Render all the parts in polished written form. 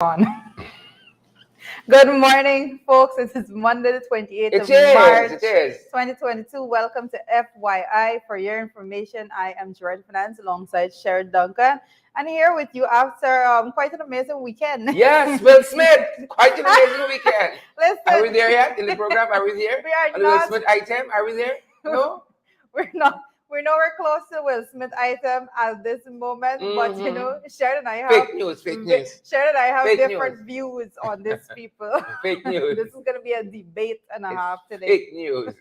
On. Good morning, folks. This is Monday, the 28th It of is. March, It is. 2022. Welcome to FYI. For your information, I am Gerard Finance alongside Sharon Duncan. And here with you after quite an amazing weekend. Yes, Will Smith. Quite an amazing weekend. Listen, Are we there yet in the program? Are we there? we are On the Will not. Smith item? Are we there? No? We're not. We're nowhere close to Will Smith item at this moment, but you know, Sharon and I have Fake news. Sharon and I have Fake different views on these people. Fake news. This is gonna be a debate and a half today. Fake news.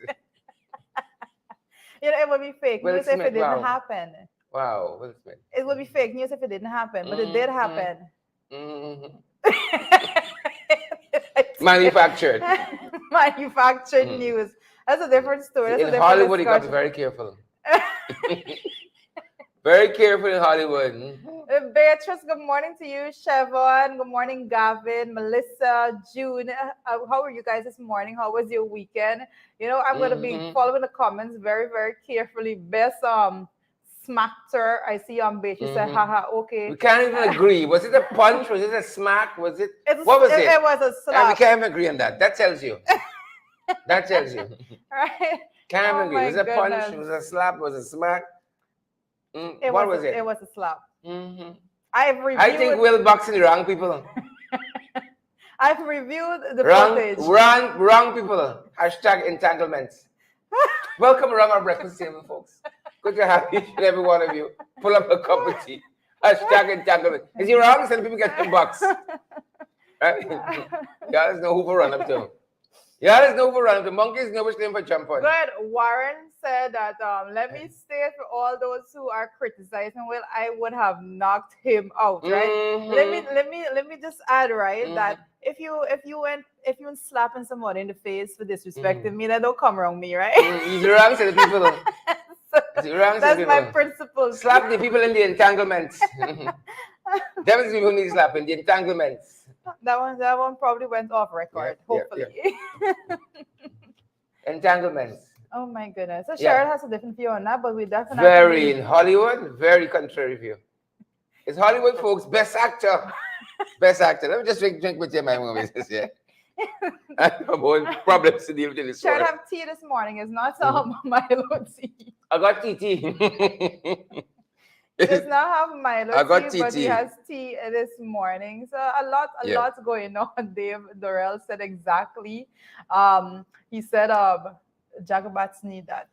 You know, it would be fake Will news if Smith, it didn't wow. happen. Wow, Will Smith. It would be fake news if it didn't happen, but it did happen. Manufactured. Manufactured news. That's a different story. That's a In different Hollywood, you got to be discussion. very careful. Very careful in Hollywood. Beatrice, good morning to you. Siobhan, good morning. Gavin, Melissa, June. How are you guys this morning? How was your weekend? You know, I'm going to be following the comments very, very carefully. Best smacked her. I see Beatrice said, haha, okay. We can't even agree. Was it a punch? Was it a smack? Was it? What was it? It was a slap. We can't even agree on that. That tells you. That tells you. Right? Can't even agree. Was it a punch? goodness. Was it a slap? Was it a smack? What was it? It was a slap. I've reviewed. I think Will boxing the wrong people. I've reviewed the footage. Wrong people. Hashtag entanglements. Welcome around our breakfast table, folks. Good to have each and every one of you. Pull up a cup of tea. Hashtag entanglement. Is he wrong? Some people get them box. Right? Y'all know who for run up to. Y'all know who for run up to. Monkeys know which name for jump on. Good. Warren said that let me state for all those who are criticizing Will, I would have knocked him out, right? Let me just add, right, that if you went slapping somebody in the face for disrespecting me, then don't come around me, right? He's wrong to the people. That's my principle. Slap the people in the entanglements. Them is people need slapping, the entanglements. That one probably went off record, hopefully. Yeah. Entanglements. Oh my goodness. So Cheryl has a different view on that, but we definitely very in Hollywood, very contrary view. It's Hollywood folks, best actor. Best actor. Let me just drink with you my movies this year. I have problems to deal with this Cheryl have tea this morning. It's not Milo tea. I got TT. Does not have Milo I got tea, but he TT. has tea this morning. So a lot going on. Dave Dorrell said exactly. He said Jagabats need that.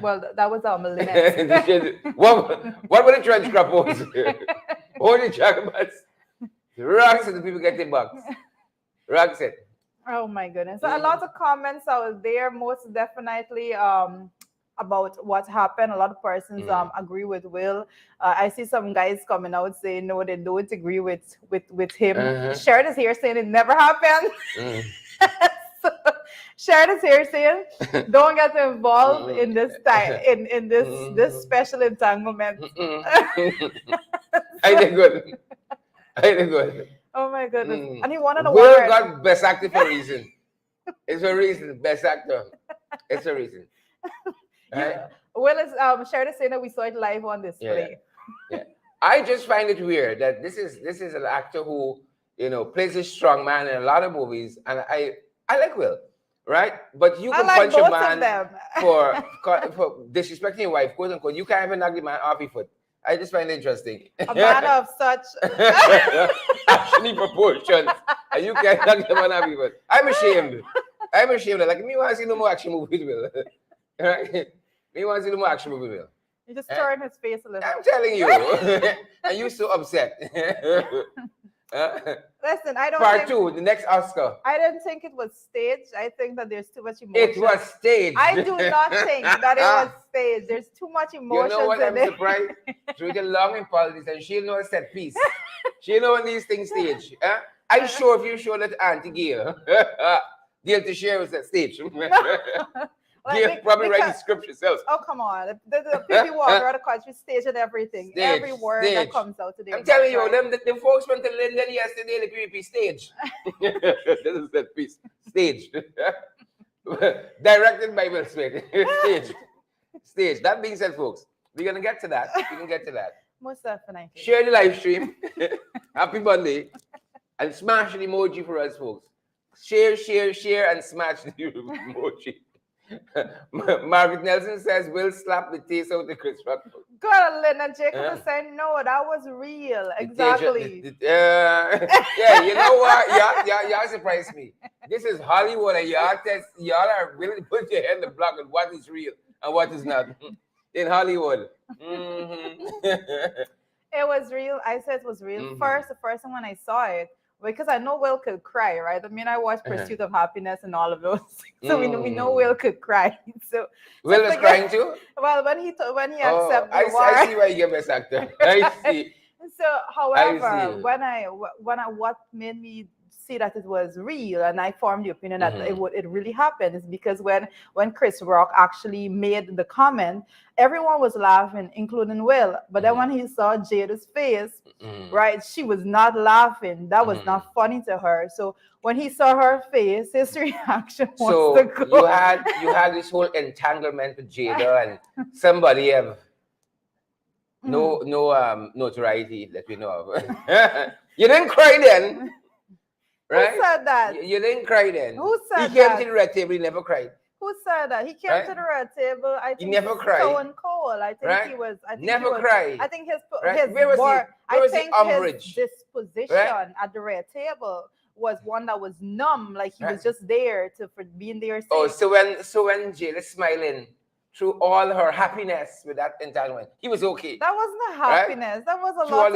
Well, that was Lynette. what were the trench crappos? What the Jagabats? Rocks and the people get the bucks. Rocks it. Oh my goodness. So a lot of comments out there, most definitely about what happened. A lot of persons agree with Will. I see some guys coming out saying no, they don't agree with him. Sharon is here saying it never happened. So, Sharon is here saying don't get involved in this time in this special entanglement. I did good. Oh my goodness. And he wanted a Will award. got best actor for a reason. It's a reason. Best actor. It's a reason. Right? Will is Sharon is saying that we saw it live on display. Yeah. I just find it weird that this is an actor who, you know, plays a strong man in a lot of movies, and I like Will, right? But you can punch a man for disrespecting your wife, quote unquote. You can't even knock the man off your foot. I just find it interesting. A man of such actually proportions, and you can't knock the man off your foot. I'm ashamed. Like me want to see no more action movies, Will. Right? Me want to see no more action movies, Will. You just turn his face a little. I'm telling you, and you so upset. Listen, I don't. Part 2, the next Oscar. I didn't think it was staged. I think that there's too much emotion. It was staged. I do not think that it was staged. There's too much emotion. You know what? I'm surprised. She's been long in politics, and she'll know a set piece. She'll know when these things stage. I'm sure if you show that Auntie Gail, Gail to share was that stage. Gail probably write the script herself. Oh, come on. The people walk around the country, stage and everything. Every word that comes out today. I'm telling you, the folks went to Lily yesterday, the PvP stage. This is that piece. Staged. Directed by Will Smith. Stage. That being said, folks, we're going to get to that. We can get to that. Most definitely. Share the live stream. Happy Monday. And smash the emoji for us, folks. Share, share, share, and smash the emoji. Margaret Nelson says, "Will slap the taste out the Chris Rock." God, Lena Jacob is saying, no, that was real. Exactly. Yeah, you know what? Y'all surprised me. This is Hollywood, and y'all are willing to put your head in the block on what is real and what is not in Hollywood. It was real. I said it was real. The first time when I saw it, because I know Will could cry, right? I mean, I watched Pursuit of Happiness and all of those, so we know Will could cry. So Will is crying too. Well, when he accepted the war, I see why you get best actor. I see. So, however, what made me see that it was real, and I formed the opinion that it really happened, is because when Chris Rock actually made the comment, everyone was laughing, including Will. But then when he saw Jada's face, right, she was not laughing. That was not funny to her. So when he saw her face, his reaction was to go. You had this whole entanglement with Jada, and somebody have no notoriety that we know of. You didn't cry then. Right? Who said that? You didn't cry then. Who said that? He came to the red table, he never cried. Who said that? He came to the red table. I think he never cried. Stone Cold. I think he was. I think never cried. I think his Where was his disposition at the red table was one that was numb, like he was just there for being there. Oh, so when Jill is smiling through all her happiness with that entanglement, he was okay. That wasn't a happiness. That was a lot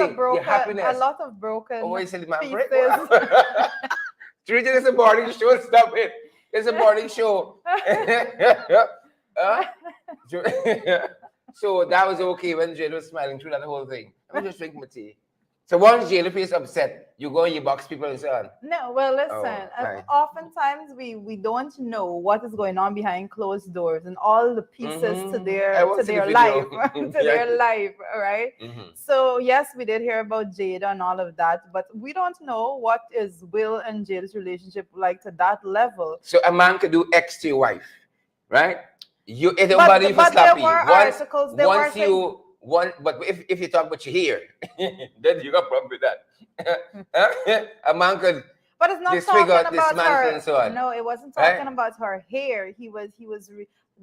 of broken. Oh, is it man break? Treat it as a boarding show. Stop it. It's a boarding show. So that was okay when Jill was smiling through that whole thing. Let me just drink my tea. So once Jill feels upset, you go and you box people and so on. No, well, listen. Oftentimes we don't know what is going on behind closed doors and all the pieces to their life, their life, right? So yes, we did hear about Jada and all of that, but we don't know what is Will and Jada's relationship like to that level. So a man could do X to your wife, right? It don't bother you for slapping. But if you talk about your hair, then you got a problem with that. A man could, but it's not talking about her. And so on. No, it wasn't talking about her hair.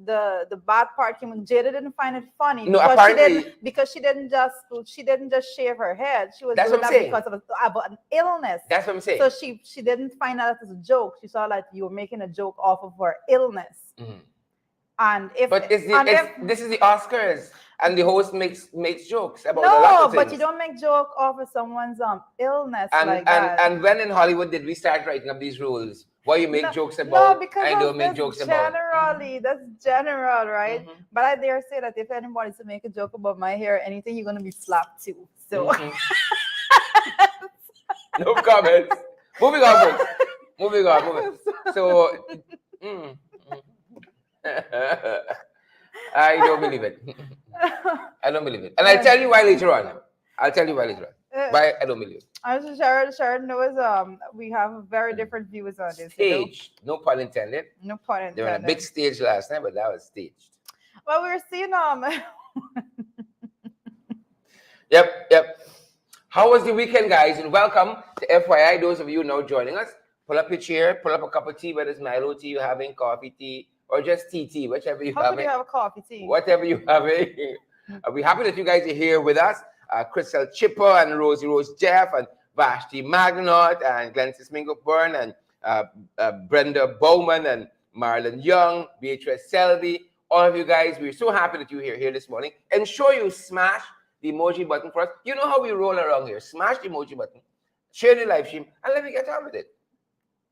The bad part came when Jada didn't find it funny. No, because she didn't just shave her head. She was doing that because of an illness. That's what I'm saying. So she didn't find out as a joke. She saw like you were making a joke off of her illness. And this is the Oscars, and the host makes jokes about a lot of things. No, but you don't make joke off of someone's illness that. And when in Hollywood did we start writing up these rules? Why you make jokes about? No, because I don't make jokes about. That's general, right? But I dare say that if anybody's to make a joke about my hair or anything, you're gonna be slapped too. So no comments. Moving on, folks. Moving on. So. I don't believe it. I don't believe it. And I'll tell you why later on. But I don't believe it. I was Sharon knows we have very different views on this. Staged. No pun intended. No pun intended. They were on a big stage last night, but that was staged. Well, we were seeing Yep. How was the weekend, guys? And welcome to FYI. Those of you now joining us, pull up your chair, pull up a cup of tea, whether it's Milo tea you're having, coffee tea, or just tea, whichever you have. How could you have a coffee tea? Whatever you have. We're happy that you guys are here with us. Crystal Chipper and Rosie Rose Jeff and Vashti Magnot and Glensis Mingo Byrne and Brenda Bowman and Marlon Young, Beatrice Selby. All of you guys, we're so happy that you're here this morning. Ensure you smash the emoji button for us. You know how we roll around here. Smash the emoji button, share the live stream, and let me get on with it.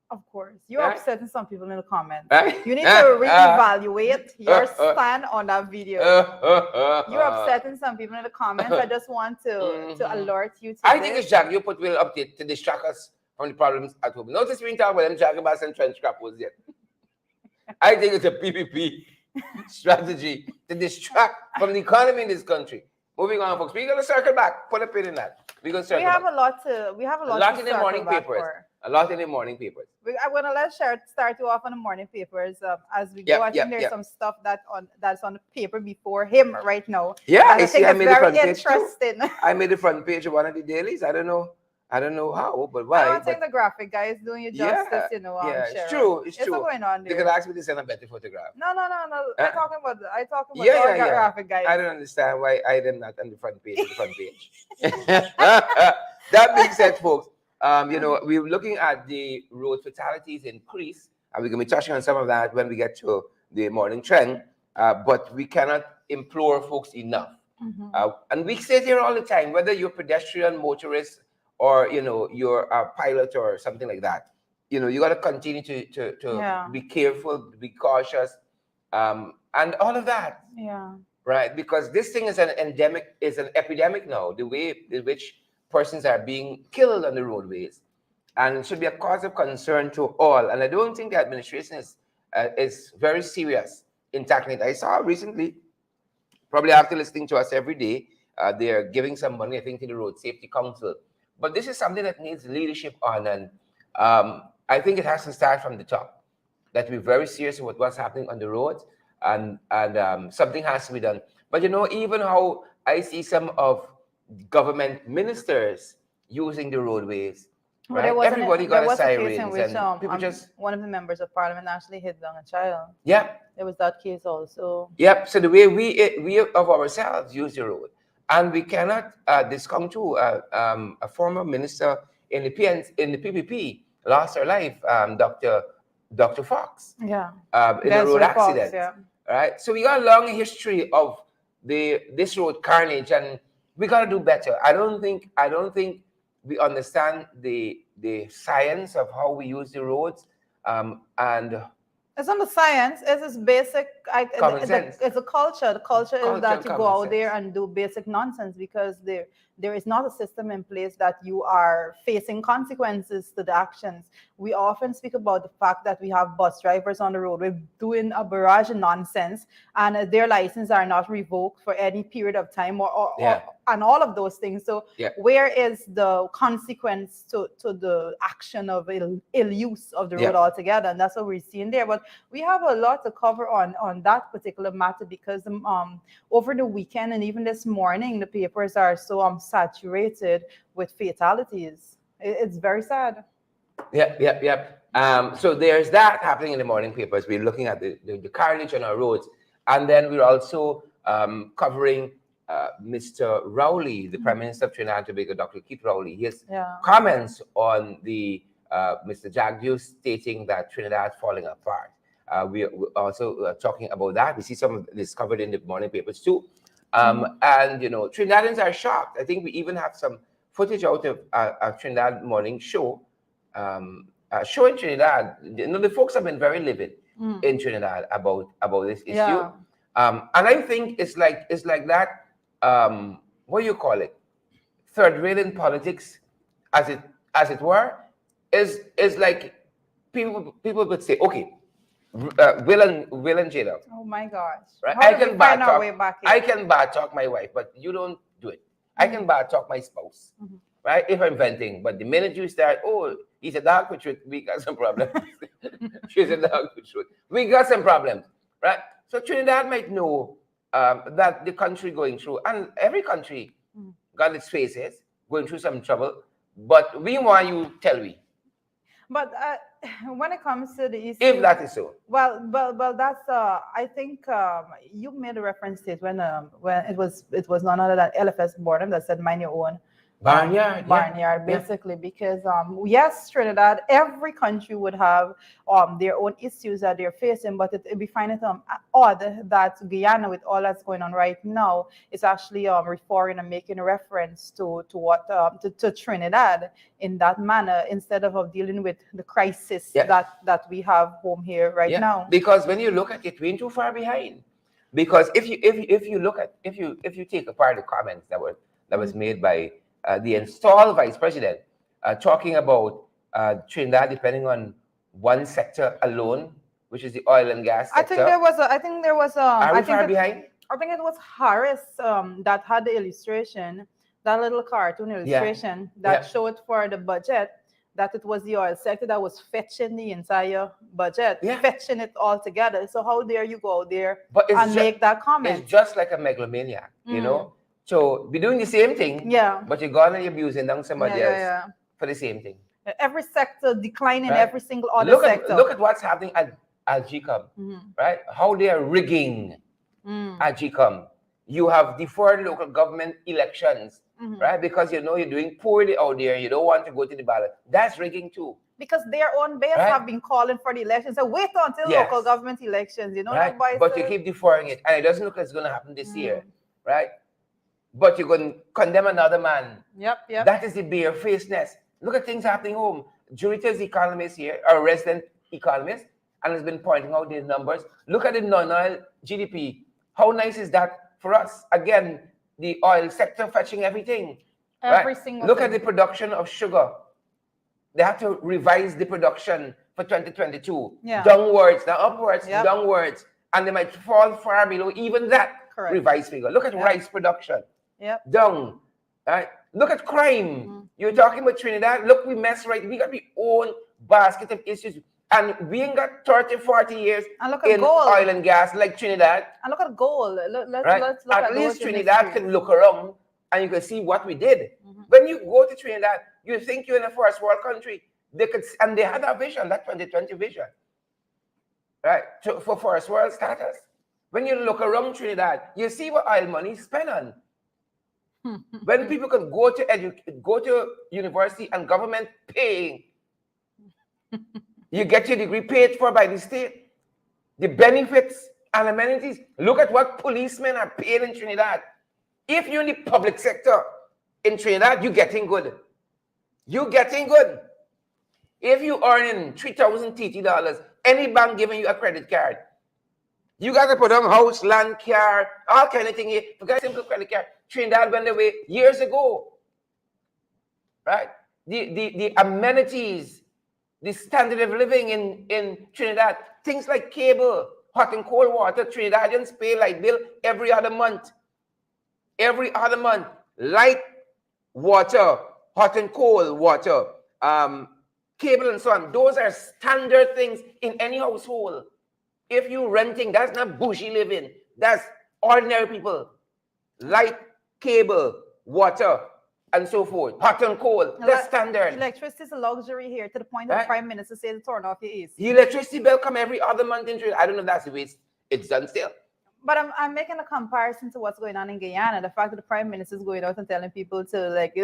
Of course. You're upsetting some people in the comments. You need to reevaluate your stand on that video. You're upsetting some people in the comments. I just want to alert you to I think it's Jack. You put Will update to distract us from the problems at home. Notice we didn't talk about them Jack Bass and trench crappers yet. I think it's a PPP strategy to distract from the economy in this country. Moving on, folks. We're going to circle back. Put a pin in that. We're going to circle back. We have a lot in the morning papers. A lot in the morning papers. I'm gonna let Sharon start you off on the morning papers as we go. I think there's some stuff that's on the paper before him right now. Yeah, I think it's very interesting. I made the front page of one of the dailies. I don't know I don't know how, but I why? don't think But the graphic guy is doing you justice, yeah, it's Cheryl. true. It's It's not true. going on They could there. ask me to send a better photograph. No. Uh, I talking about yeah, our yeah, yeah. graphic guys. I don't understand why I am not on the front page of the front page. That being said, folks, we're looking at the road fatalities increase, and we're going to be touching on some of that when we get to the morning trend. But we cannot implore folks enough. And we say here all the time, whether you're pedestrian, motorist, or you're a pilot or something like that, you got to continue to Yeah. be careful, be cautious, and all of that, Yeah. right? Because this thing is an epidemic now. The way in which persons are being killed on the roadways, and it should be a cause of concern to all. And I don't think the administration is very serious in tackling it. I saw recently, probably after listening to us every day, they're giving some money, I think, to the Road Safety Council. But this is something that needs leadership on, and I think it has to start from the top. That we're very serious about what's happening on the roads, and something has to be done. But even how I see some of government ministers using the roadways, Well, right? Everybody there got a was a case in sirens, which and people just one of the members of parliament actually hit down a child. yeah. There was that case also. Yep. So the way we of ourselves use the road, and we cannot discount to a former minister in the PPP lost her life, Dr. Fox, Yeah. in a road Desiree Fox, accident. yeah. Right. So we got a long history of this road carnage, and we got to do better. I don't think we understand the science of how we use the roads, and It's not the science. It's just basic. common sense, It's a culture. The culture is culture, that and you go common out there sense. and do basic nonsense because there is not a system in place that you are facing consequences to the actions. We often speak about the fact that we have bus drivers on the road with doing a barrage of nonsense, and their license are not revoked for any period of time, Yeah. and all of those things. So Yeah. where is the consequence to the action of ill use of the road Yeah. altogether? And that's what we're seeing there. But we have a lot to cover on that particular matter because over the weekend and even this morning, the papers are so saturated with fatalities. It's very sad. Yep. So there's that happening in the morning papers. We're looking at the carnage on our roads. And then we're also covering Mr. Rowley, the Prime Minister of Trinidad and Tobago, Dr. Keith Rowley. His Yeah. comments on the Mr. Jagdew stating that Trinidad is falling apart. We're also talking about that. We see some of this covered in the morning papers too. And, Trinidadians are shocked. I think we even have some footage out of a Trinidad morning show showing Trinidad. The folks have been very livid in Trinidad about this issue. Yeah. And I think it's like that. What do you call it? Third railing politics, as it were, is like people would say, okay, Will and Jada, Oh my gosh. right? How did we find our way back here? I can bad talk my wife, but you don't do it. I can bad talk my spouse, right? If I'm venting, but the minute you start, oh, he's a dog with truth, we got some problems. She's a dog with truth, we got some problems, right? So Trinidad might know that the country going through, and every country got its phases, going through some trouble, but we want you tell we. But when it comes to the issue, If that is so. well, that's. I think you made a reference to it when it was none other than LFS Boredom that said mind your own Barnyard, barnyard, basically, because yes, Trinidad, every country would have their own issues that they're facing, but we find it odd that Guyana, with all that's going on right now, is actually referring and making a reference to what to Trinidad in that manner instead of dealing with the crisis that we have home here right now. Because when you look at it, we're too far behind. Because if you take apart the comments that was made by the installed vice president, talking about Trinidad depending on one sector alone, which is the oil and gas sector. I think there was Are we far behind? I think it was Harris that had the illustration, that little cartoon illustration that showed for the budget that it was the oil sector that was fetching the entire budget, fetching it all together. So how dare you go there and make that comment? It's just like a megalomaniac, you know. So be doing the same thing, Yeah. but you're gonna abusing down somebody Yeah, else yeah. for the same thing. Every sector declining, Right? every single other sector. Look at what's happening at GCOM, right? How they are rigging at GCOM. You have deferred local government elections, right? Because you know you're doing poorly out there, you don't want to go to the ballot. That's rigging too. Because their own base Right? have been calling for the elections. So wait until Yes. local government elections. You know Right? that But you keep deferring it, and it doesn't look like it's going to happen this year, right? But you're going to condemn another man. Yep. That is the barefacedness. Look at things happening home. Jurita's economist here, a resident economist, and has been pointing out these numbers. Look at the non-oil GDP. How nice is that for us? Again, the oil sector fetching everything. Every right? single Look thing. at the production of sugar. They have to revise the production for 2022. Yeah. Downwards, not upwards, Yep. downwards. And they might fall far below even that Correct. revised figure. Look at rice production. Yep. Down. Right? Look at crime. You're talking about Trinidad. Look, we mess right. We got our own basket of issues. And we ain't got 30, 40 years And look at in gold. oil and gas like Trinidad. And look at gold. Let's Right? look at At least those in Trinidad history. can look around and you can see what we did. When you go to Trinidad, you think you're in a first world country. They could, and they had that vision, that 2020 vision, right? For first world status. When you look around Trinidad, you see what oil money is spent on. When people can go to university and government paying, you get your degree paid for by the state. The benefits and amenities. Look at what policemen are paid in Trinidad. If you're in the public sector in Trinidad, you're getting good. You're getting good. If you earning $3,000 any bank giving you a credit card, you got to put on house, land, car, all kind of thing here. Forget simple credit card. Trinidad went away years ago. Right? The amenities, the standard of living in Trinidad, things like cable, hot and cold water. Trinidadians pay light bill every other month. Every other month. Light, water, hot and cold water, cable and so on. Those are standard things in any household. If you're renting, that's not bougie living. That's ordinary people. Light, cable, water, and so forth. Hot and cold. That's standard. Electricity is a luxury here to the point that the Prime Minister says to turn off your AC. The electricity bill come every other month in Trinidad. I don't know if that's the way it's done still. But I'm making a comparison to what's going on in Guyana. The fact that the Prime Minister is going out and telling people to like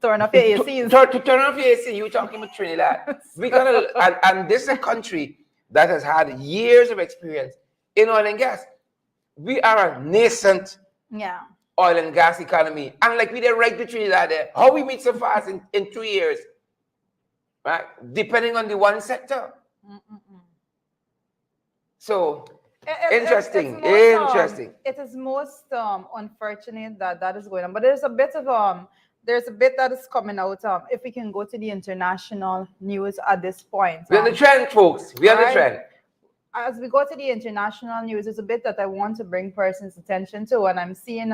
turn off your ACs. To turn off your AC, you talking about Trinidad. We gotta, and this is a country that has had years of experience in oil and gas. We are a nascent oil and gas economy. And like we did right to Trinidad there. How we meet so fast in 2 years? Right? Depending on the one sector. So interesting. It is most unfortunate that is going on. But there's a bit that is coming out. If we can go to the international news at this point. We're on the trend, folks. We're on the trend. As we go to the international news, there's a bit that I want to bring person's attention to, and I'm seeing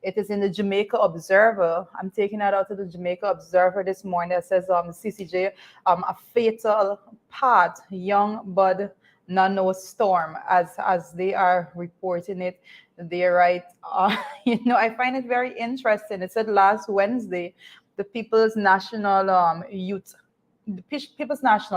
it is in the Jamaica Observer. I'm taking that out to the Jamaica Observer this morning. That says CCJ a fatal path, young bud nano storm, as they are reporting it. They write, I find it very interesting. It said last Wednesday, the People's National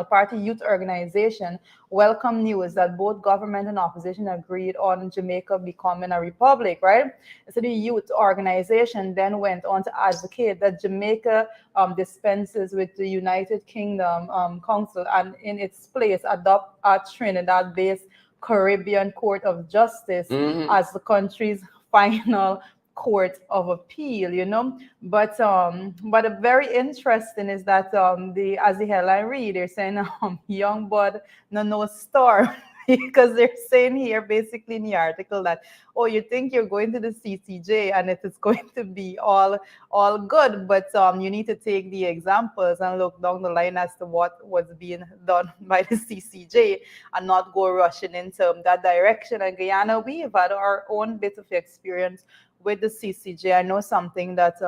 Party Youth Organization welcomed news that both government and opposition agreed on Jamaica becoming a republic, right? So the youth organization then went on to advocate that Jamaica dispenses with the United Kingdom Council and in its place adopt a Trinidad-based Caribbean Court of Justice as the country's final court of appeal, but very interesting is that as the headline read, they're saying young bud no storm because they're saying here basically in the article that you think you're going to the CCJ and it is going to be all good, but you need to take the examples and look down the line as to what was being done by the CCJ and not go rushing into that direction. And Guyana, we have had our own bit of experience with the CCJ. I know something that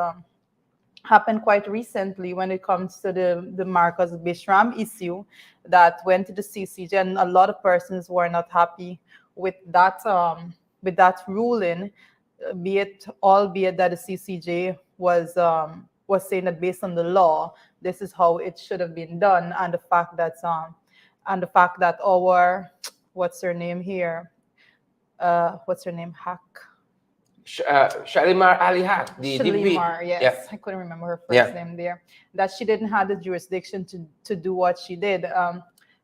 happened quite recently when it comes to the Marcus Bishram issue that went to the CCJ, and a lot of persons were not happy with that ruling. albeit that the CCJ was saying that based on the law, this is how it should have been done, and the fact that our what's her name here, what's her name, Hack. Shalimar Ali Haq, the DPP. Shalimar, yes, Yeah. I couldn't remember her first name there. That she didn't have the jurisdiction to do what she did.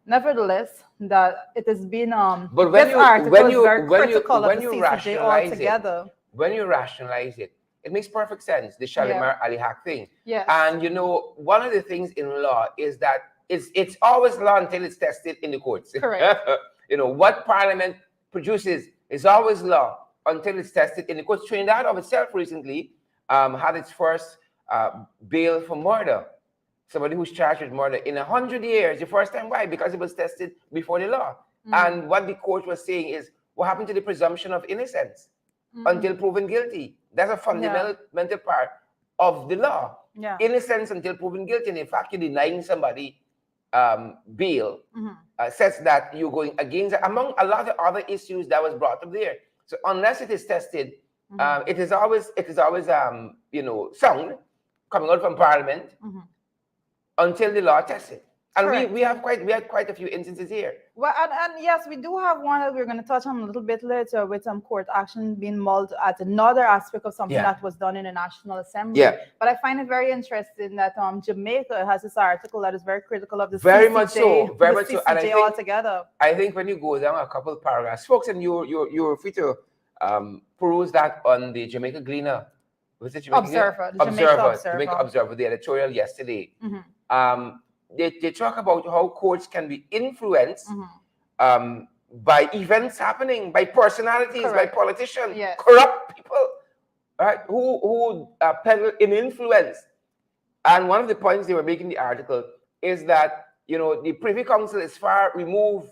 Nevertheless, that it has been but this article is very critical of the CCJ altogether. When you rationalize it, it makes perfect sense. The Shalimar Ali Haq thing. Yes. And you know, one of the things in law is that it's always law until it's tested in the courts. Correct. You know, what Parliament produces is always law until it's tested in the courts. Trinidad of itself recently had its first bail for murder. Somebody who's charged with murder in 100 years, the first time. Why? Because it was tested before the law. And what the court was saying is, what happened to the presumption of innocence until proven guilty? That's a fundamental part of the law. Innocence until proven guilty. And in fact, you're denying somebody bail says that you're going against, among a lot of other issues that was brought up there. So unless it is tested, it is always you know, sound coming out from Parliament until the law tests it. And we had quite a few instances here. Well, and yes, we do have one that we're going to touch on a little bit later, with some court action being mulled at another aspect of something that was done in the National Assembly. But I find it very interesting that Jamaica has this article that is very critical of the very CCJ, much so, very much so. And I think, altogether. I think when you go down a couple of paragraphs, folks, and you're free to peruse that on the Jamaica Gleaner. Was it Jamaica Jamaica Observer, the editorial yesterday. They talk about how courts can be influenced by events happening, by personalities, by politicians, corrupt people, right, who peddle in influence. And one of the points they were making in the article is that, you know, the Privy Council is far removed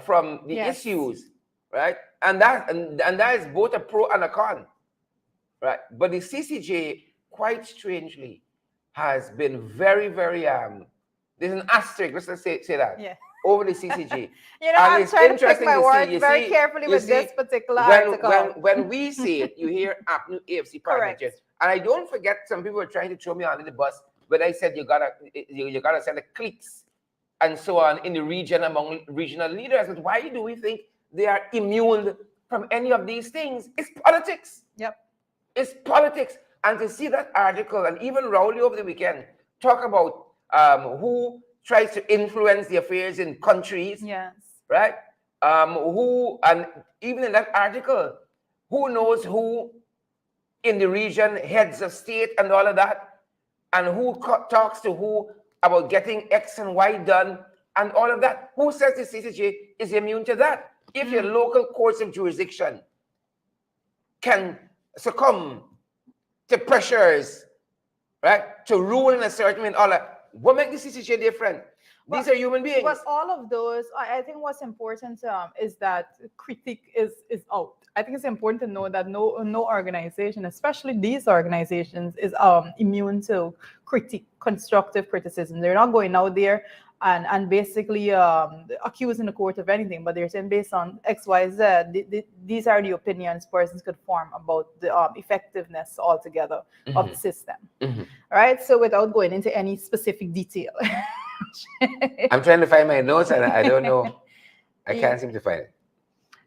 from the issues, right? And that is both a pro and a con, right? But the CCJ, quite strangely, has been very, very there's an asterisk, let's say that, over the CCJ. You know, I'm trying to pick my words very carefully with this particular article. When we see it, you hear APNU AFC partnership. And I don't forget, some people were trying to throw me under the bus when I said you gotta send the cliques and so on in the region among regional leaders. But why do we think they are immune from any of these things? It's politics. It's politics. And to see that article, and even Rowley over the weekend talk about who tries to influence the affairs in countries, right? Who, and even in that article, who knows who in the region, heads of state and all of that, and who talks to who about getting X and Y done and all of that. Who says the CCJ is immune to that? If your local courts of jurisdiction can succumb to pressures, right, to rule in a certain way and all that, what makes the CCJ different? These are human beings. But all of those, I think what's important is that critique is out. I think it's important to know that no organization, especially these organizations, is immune to constructive criticism. They're not going out there and basically accusing the court of anything, but they're saying based on X, Y, Z, these are the opinions persons could form about the effectiveness altogether of the system. Right? So without going into any specific detail. I'm trying to find my notes and I don't know. I can't seem to find it.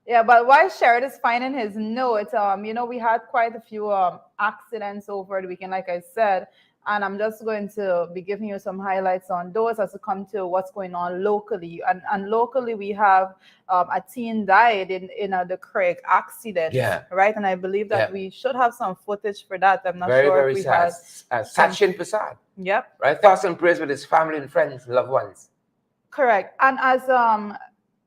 Yeah, but while Sherrod is finding his notes, you know, we had quite a few accidents over the weekend, like I said, and I'm just going to be giving you some highlights on those as we come to what's going on locally. And locally, we have a teen died in the Craig accident, right? And I believe that we should have some footage for that. I'm not sure if we sad. Sachin Prasad. Right? Thoughts and prayers with his family and friends, loved ones. Correct. And as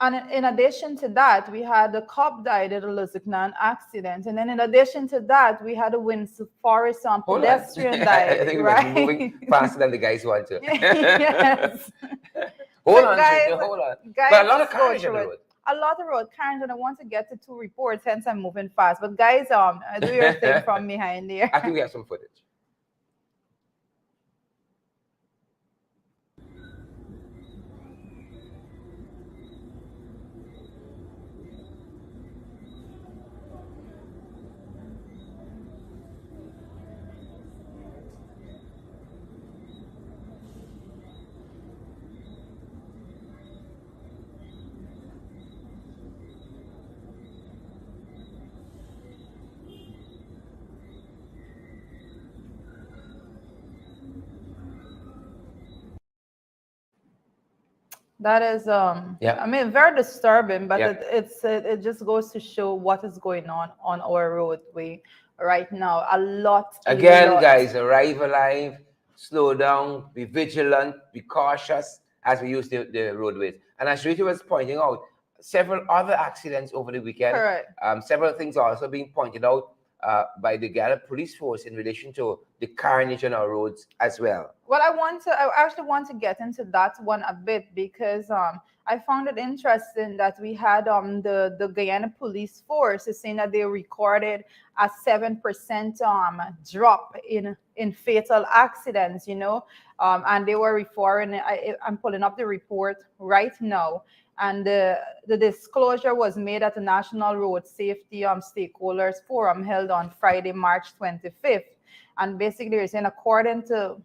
and in addition to that, we had the cop died at a Lusignan accident. And then in addition to that, we had a Windsor Forest pedestrian died. I think right? we're moving faster than the guys want to. Yes. hold on. Guys, but a lot of cars on the road. A lot of road cars, and I want to get to 2 reports, hence I'm moving fast. But guys, do your thing from behind here. I think we have some footage. That is, Yeah, I mean, very disturbing, but yeah. it just goes to show what is going on our roadway right now. A Again, lot. guys, arrive alive, slow down, be vigilant, be cautious as we use the roadways. And as Rita was pointing out, several other accidents over the weekend, Correct. several things are also being pointed out by the Ghana police force in relation to the carnage on our roads as well. Well, I actually want to get into that one a bit because I found it interesting that we had the Guyana Police Force is saying that they recorded a 7% drop in fatal accidents, and they were referring. I'm pulling up the report right now, and the disclosure was made at the National Road Safety Stakeholders Forum held on Friday, March 25th. And basically, they're saying according to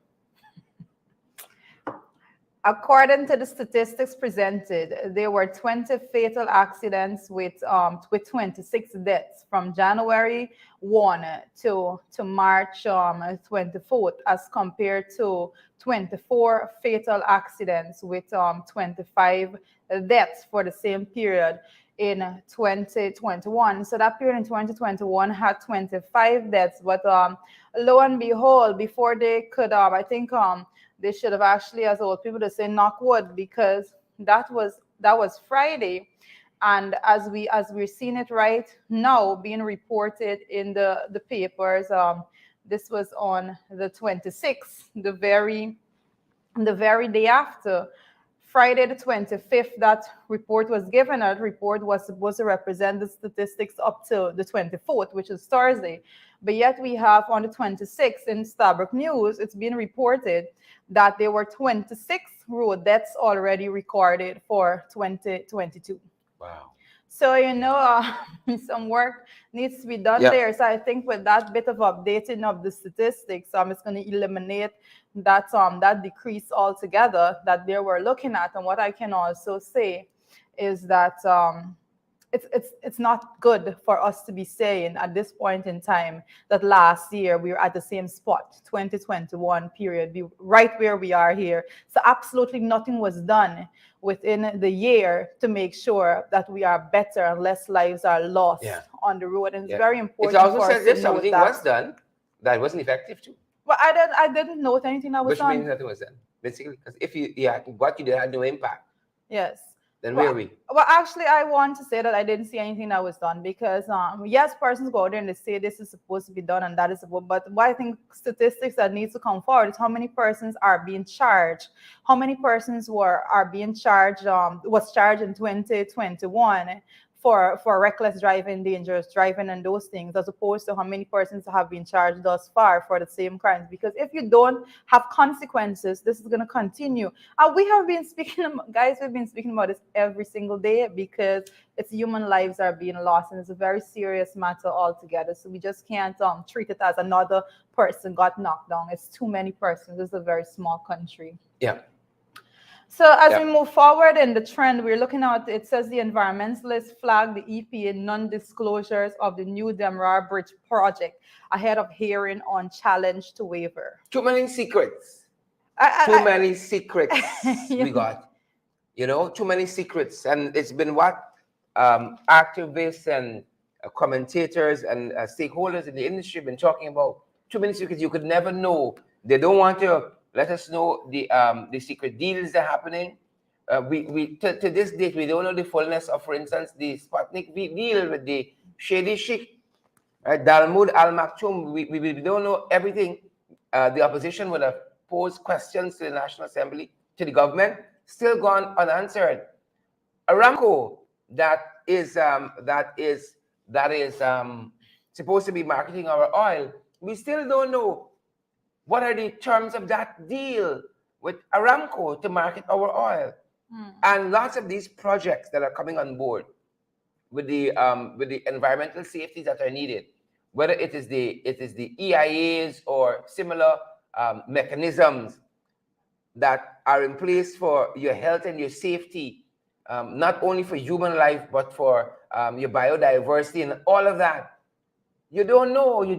the statistics presented, there were 20 fatal accidents with 26 deaths from January 1 to March 24th, as compared to 24 fatal accidents with 25 deaths for the same period in 2021. So that period in 2021 had 25 deaths, but lo and behold, before they could, I think they should have actually, as old people, to say knock wood, because that was Friday, and as we're seeing it right now being reported in the papers, this was on the 26th, the very day after. Friday the 25th, that report was given. That report was supposed to represent the statistics up to the 24th, which is Thursday. But yet we have on the 26th in Starbuck News, it's been reported that there were 26 road deaths already recorded for 2022. Wow. So, some work needs to be done Yeah. there. So I think with that bit of updating of the statistics, it's going to eliminate that decrease altogether that they were looking at. And what I can also say is that it's not good for us to be saying at this point in time that last year we were at the same spot, 2021 period, right where we are here. So absolutely nothing was done within the year to make sure that we are better and less lives are lost Yeah. on the road. And it's Yeah. very It's important also for us said to that note something that. was done that wasn't effective too. Well, I didn't note anything that was Which means done. nothing was done. Basically, because if what you did had no impact, Yes. then where Well, are we? well, actually, I want to say that I didn't see anything that was done because, yes, persons go out there and they say this is supposed to be done and that is supposed. But what I think statistics that needs to come forward is how many persons are being charged, how many persons are being charged, was charged in 2021 for reckless driving, dangerous driving, and those things, as opposed to how many persons have been charged thus far for the same crimes. Because if you don't have consequences, this is going to continue. We have been speaking, guys, we've been speaking about this every single day because it's human lives are being lost, and it's a very serious matter altogether. So we just can't treat it as another person got knocked down. It's too many persons. It's a very small country. Yeah. So as we Yeah. move forward in the trend, we're looking at, it says the environmentalists flagged the EPA non-disclosures of the new Demerara Bridge project ahead of hearing on challenge to waiver. Too many secrets. I, Too many secrets I, we got. Too many secrets. And it's been what activists and commentators and stakeholders in the industry have been talking about. Too many secrets you could never know. They don't want to let us know the secret deals that are happening. We to this date, we don't know the fullness of, for instance, the Sputnik V deal with the Shady Sheikh, right? Dalmud Al Maktoum. We don't know everything. The opposition would have posed questions to the National Assembly, to the government, still gone unanswered. Aramco, that is supposed to be marketing our oil. We still don't know what are the terms of that deal with Aramco to market our oil. And lots of these projects that are coming on board with the environmental safeties that are needed, whether it is the EIAs or similar mechanisms that are in place for your health and your safety, not only for human life but for your biodiversity and all of that. You don't know. You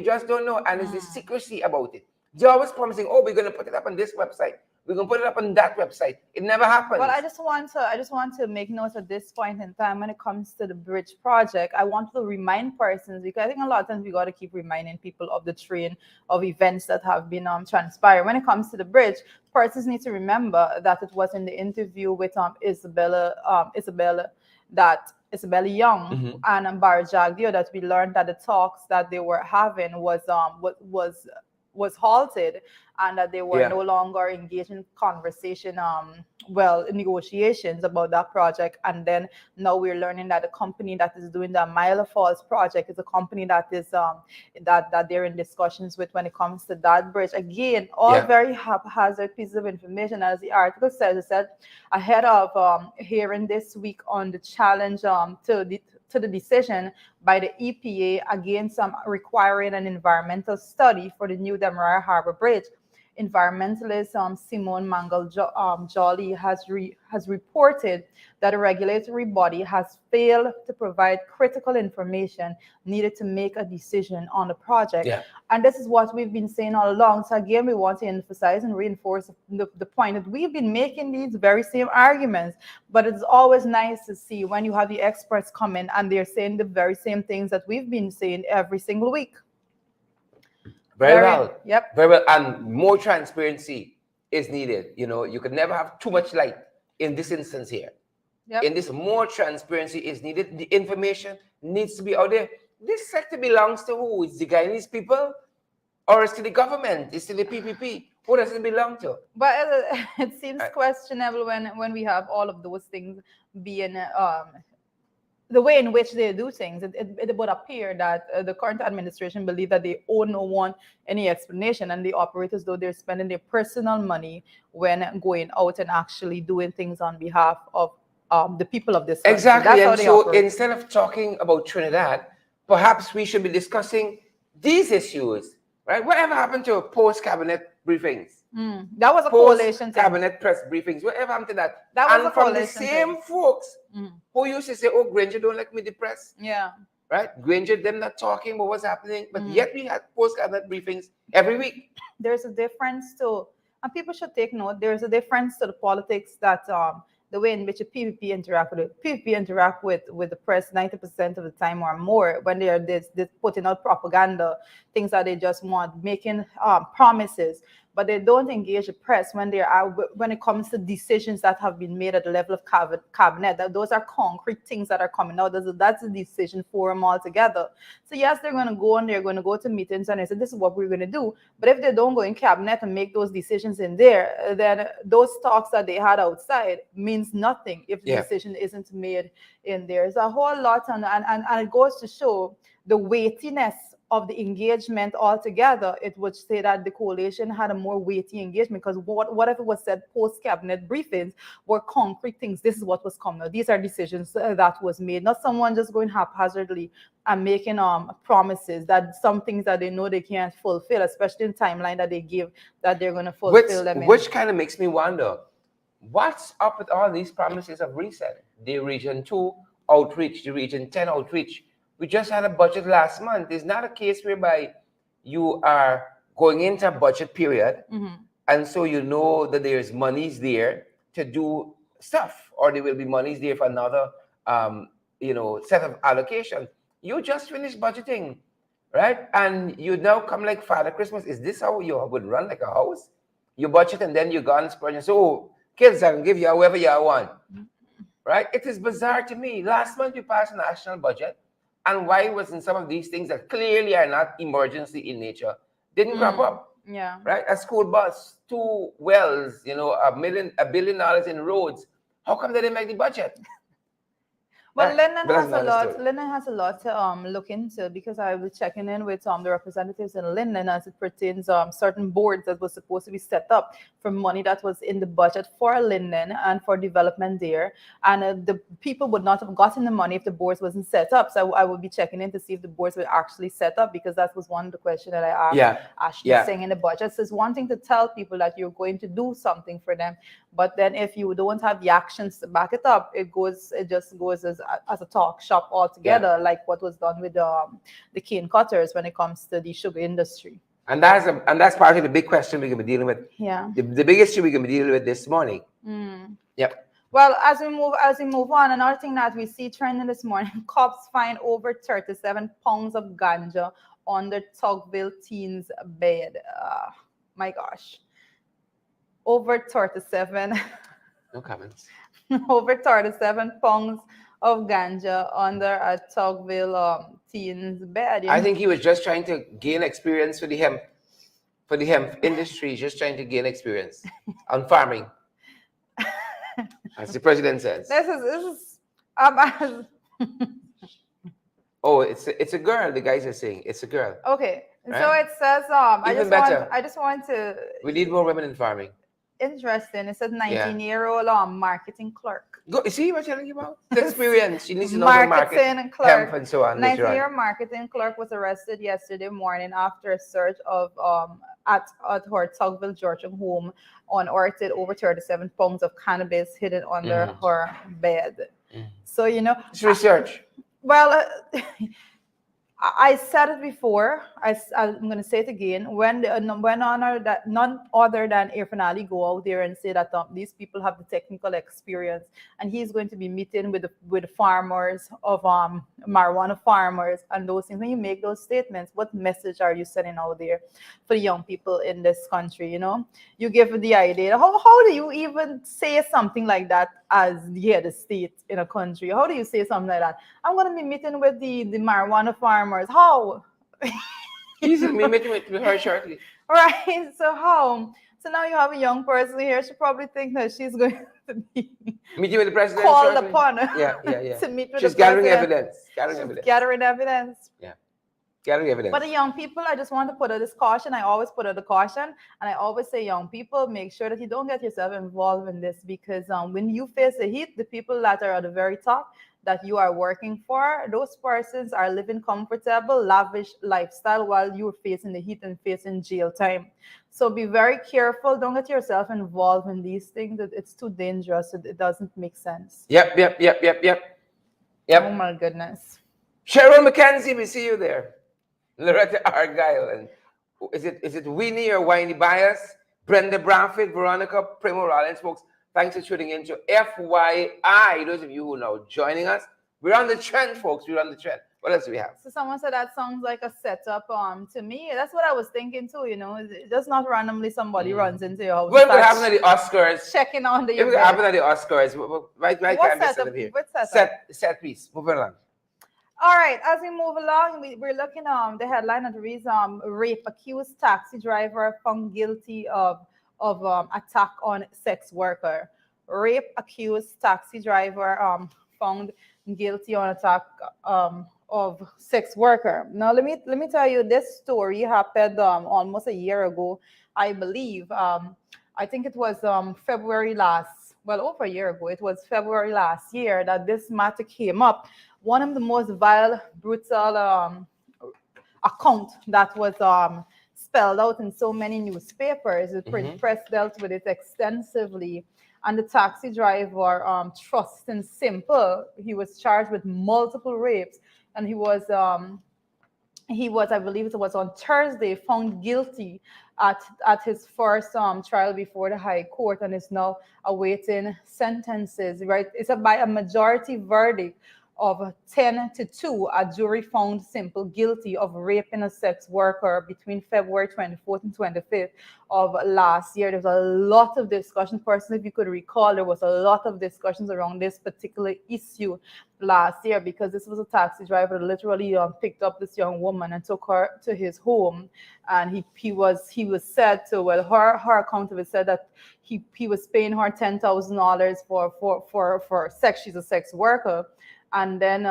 just don't know, and it's the secrecy about it. They're always promising, oh, we're going to put it up on this website. We're gonna put it up on that website. It never happens. Well, I just want to make note at this point in time when it comes to the bridge project. I want to remind persons, because I think a lot of times we got to keep reminding people of the train of events that have been transpired. When it comes to the bridge, persons need to remember that it was in the interview with Isabella Young and Barajagio that we learned that the talks that they were having was halted, and that they were no longer engaged in conversation, negotiations about that project. And then now we're learning that the company that is doing the Mile Falls project is a company that is that they're in discussions with when it comes to that bridge. Again, all very haphazard pieces of information. As the article says, it said ahead of hearing this week on the challenge to the decision by the EPA against requiring an environmental study for the new Demerara Harbor Bridge. Environmentalist Simone Mangal-Jolly has reported that a regulatory body has failed to provide critical information needed to make a decision on the project. Yeah. And this is what we've been saying all along. So again, we want to emphasize and reinforce the point that we've been making these very same arguments, but it's always nice to see when you have the experts come in and they're saying the very same things that we've been saying every single week. Very well. Yep. Very well. And more transparency is needed. You know, you can never have too much light in this instance here. Yep. In this, more transparency is needed. The information needs to be out there. This sector belongs to who? It's the Guyanese people, or it's to the government? It's to the PPP? Who does it belong to? But it seems questionable when we have all of those things being the way in which they do things. It would appear that the current administration believe that they owe no one any explanation, and the operators, though they're spending their personal money when going out and actually doing things on behalf of the people of this country. Exactly. And so instead of talking about Trinidad, perhaps we should be discussing these issues, right? Whatever happened to post-cabinet briefings? That was a coalition thing. Cabinet press briefings. Whatever happened to that? That was and a from the coalition same thing. folks who used to say, "Oh, Granger don't like me the press." Yeah. Right? Granger, them not talking about what's happening, but yet we had post-cabinet briefings every week. There's a difference to, and people should take note, there's a difference to the politics that the way in which the PPP interact with it. PPP interact with the press 90% of the time or more when they are this putting out propaganda, things that they just want, making promises. But they don't engage the press when when it comes to decisions that have been made at the level of cabinet. That those are concrete things that are coming out. That's a decision forum altogether. So yes, they're going to go and they're going to go to meetings and they say this is what we're going to do. But if they don't go in cabinet and make those decisions in there, then those talks that they had outside means nothing if the decision isn't made in there. There's a whole lot, and it goes to show the weightiness of the engagement altogether. It would say that the coalition had a more weighty engagement because whatever was said post-cabinet briefings were concrete things. This is what was coming out. These are decisions that was made, not someone just going haphazardly and making promises that some things that they know they can't fulfill, especially in timeline that they give that they're going to fulfill them in. Which kind of makes me wonder, what's up with all these promises of reset? The Region 2 outreach, the Region 10 outreach. We just had a budget last month. It's not a case whereby you are going into a budget period, and so you know that there's monies there to do stuff, or there will be monies there for another, set of allocation. You just finished budgeting, right? And you now come like Father Christmas. Is this how you would run like a house? You budget and then you go and spread. So, kids, I can give you however you want, right? It is bizarre to me. Last month we passed a national budget. And why wasn't some of these things that clearly are not emergency in nature didn't crop up? Yeah. Right? A school bus, 2 wells, $1 billion in roads. How come they didn't make the budget? Well, Lennon has a lot to look into, because I was checking in with the representatives in Linden as it pertains certain boards that was supposed to be set up for money that was in the budget for Linden and for development there, and the people would not have gotten the money if the boards wasn't set up. So I would be checking in to see if the boards were actually set up, because that was one of the questions that I asked Ashley Singh in the budget. So it's one thing to tell people that you're going to do something for them, but then if you don't have the actions to back it up, it just goes as a talk shop altogether, like what was done with the cane cutters when it comes to the sugar industry. And that's part of the big question we're gonna be dealing with. Yeah. The big issue we're gonna be dealing with this morning. Yep. Well, as we move on, another thing that we see trending this morning: cops find over 37 pounds of ganja on the Tugville teen's bed. My gosh, over 37, No comments. over 37 pounds of ganja under a Tugville teen's bed. I think he was just trying to gain experience for the hemp industry, just trying to gain experience on farming, as the president says. This is Oh, it's a girl. The guys are saying it's a girl. okay. Right? So it says Even better. I just want to We need more women in farming. interesting. It says Yeah. 19-year-old marketing clerk. Go, see what I'm telling you about? The experience. She needs to know how to market Marketing hemp clerk. and so on. later on. 19-year marketing clerk was arrested yesterday morning after a search of at her Tugville, Georgia home unearthed over 37 pounds of cannabis hidden under her bed. So It's research. well, I said it before. I'm going to say it again. When none other than Irfan Ali go out there and say that these people have the technical experience, and he's going to be meeting with farmers of marijuana farmers and those things. When you make those statements, what message are you sending out there for the young people in this country? You give the idea. How do you even say something like that as the head of state in a country? How do you say something like that? I'm going to be meeting with the marijuana farmers. How? He's going to be meeting with her shortly. Right. So how? So now you have a young person here. She probably thinks that she's going to be meeting with the president. Called shortly. upon. Yeah. To meet with She's the gathering president. evidence. Gathering evidence. Yeah. Gathering evidence. But the young people, I just want to put out this caution. I always put out the caution, and I always say, young people, make sure that you don't get yourself involved in this, because when you face the heat, the people that are at the very top that you are working for, those persons are living comfortable, lavish lifestyle while you're facing the heat and facing jail time. So be very careful. Don't get yourself involved in these things. It's too dangerous. It doesn't make sense. Yep. Oh my goodness. Cheryl McKenzie, we see you there. Loretta Argyle, and is it Winnie or Winnie Bias? Brenda Bradford, Veronica, Primo Rollins, folks. Thanks for tuning in to FYI. Those of you who are now joining us, we're on the trend, folks. We're on the trend. What else do we have? So someone said that sounds like a setup. To me, that's what I was thinking too. It's just not randomly somebody runs into your house. What would happen at the Oscars? Checking on the. If it happened at the Oscars, right? What setup? Here. What setup? Set piece. Moving along. All right, as we move along, we're looking the headline that reads rape accused taxi driver found guilty of attack on sex worker. Rape accused taxi driver found guilty on attack of sex worker. Now let me tell you, this story happened almost a year ago, I believe. I think it was February over a year ago. It was February last year that this matter came up. One of the most vile, brutal account that was spelled out in so many newspapers. The print press dealt with it extensively. And the taxi driver, Trustin Simple, he was charged with multiple rapes, and he was, I believe it was on Thursday, found guilty at his first trial before the High Court, and is now awaiting sentences. Right, it's by a majority verdict of 10-2, a jury found Simple guilty of raping a sex worker between February 24th and 25th of last year. There was a lot of discussion. Personally, if you could recall, there was a lot of discussions around this particular issue last year, because this was a taxi driver that literally picked up this young woman and took her to his home, and he was said to, well, her account of it said that he was paying her $10,000 for sex. She's a sex worker. And then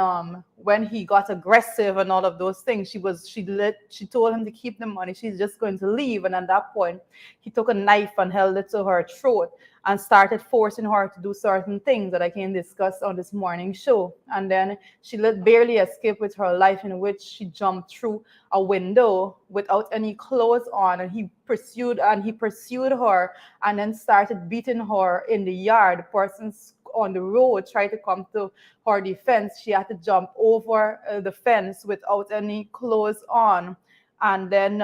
when he got aggressive and all of those things, she told him to keep the money. She's just going to leave. And at that point, he took a knife and held it to her throat and started forcing her to do certain things that I can discuss on this morning show. And then she barely escaped with her life, in which she jumped through a window without any clothes on. And he pursued her and then started beating her in the yard. The person's on the road tried to come to her defense. She had to jump over the fence without any clothes on. and then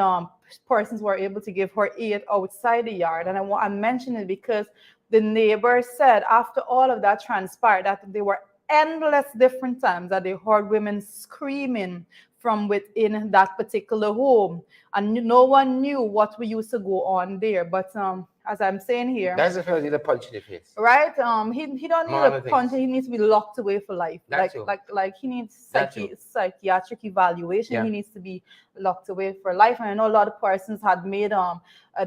persons were able to give her aid outside the yard. And I mention it because the neighbors said after all of that transpired that there were endless different times that they heard women screaming from within that particular home, and no one knew what we used to go on there. But as I'm saying here, That's the fellow need a punch in the face. right? He don't need Among a other punch. things. He needs to be locked away for life. That too. Like he needs That too. psychiatric evaluation. Yeah. He needs to be locked away for life. And I know a lot of persons had made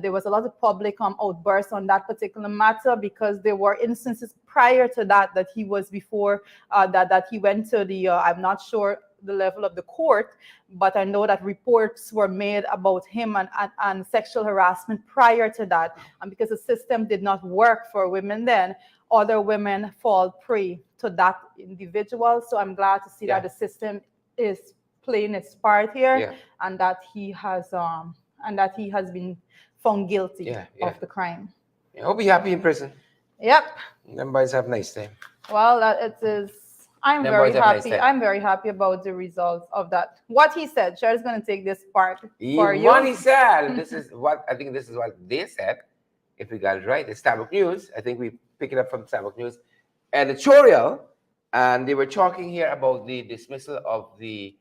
there was a lot of public outbursts on that particular matter, because there were instances prior to that he was before that he went to the I'm not sure the level of the court, but I know that reports were made about him and sexual harassment prior to that. And because the system did not work for women then, other women fall prey to that individual. So I'm glad to see that the system is playing its part here, and that he has been found guilty of the crime. I hope you're happy in prison. Yep. Them boys have nice time. Well, it is. I'm Them very boys have nice happy. time. I'm very happy about the results of that. What he said. Cher's going to take this part for you. What he said. This is what they said. If we got it right, it's Starbuck News. I think we pick it up from Starbuck News editorial, and they were talking here about the dismissal of the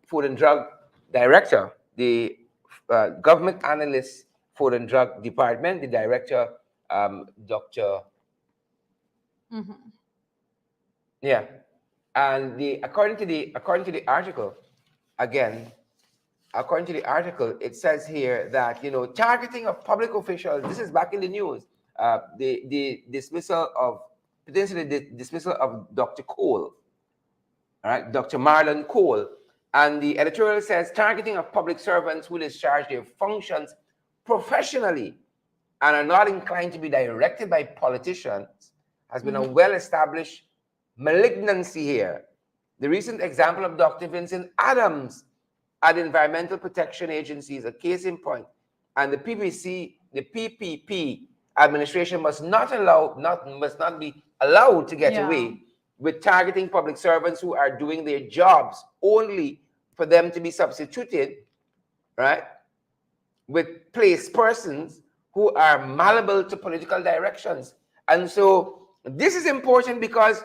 Food and Drug Director, the government analyst, Food and Drug Department, the director, Dr. Yeah, and according to the article, again, according to the article, it says here that targeting of public officials. This is back in the news. The dismissal of potentially the dismissal of Dr. Cole, all right, Dr. Marlon Cole, and the editorial says targeting of public servants who discharge their functions professionally and are not inclined to be directed by politicians has been a well-established malignancy here. The recent example of Dr. Vincent Adams at Environmental Protection Agency is a case in point, and the PPP administration must not be allowed to get away with targeting public servants who are doing their jobs only for them to be substituted, right, with place persons who are malleable to political directions. And so this is important because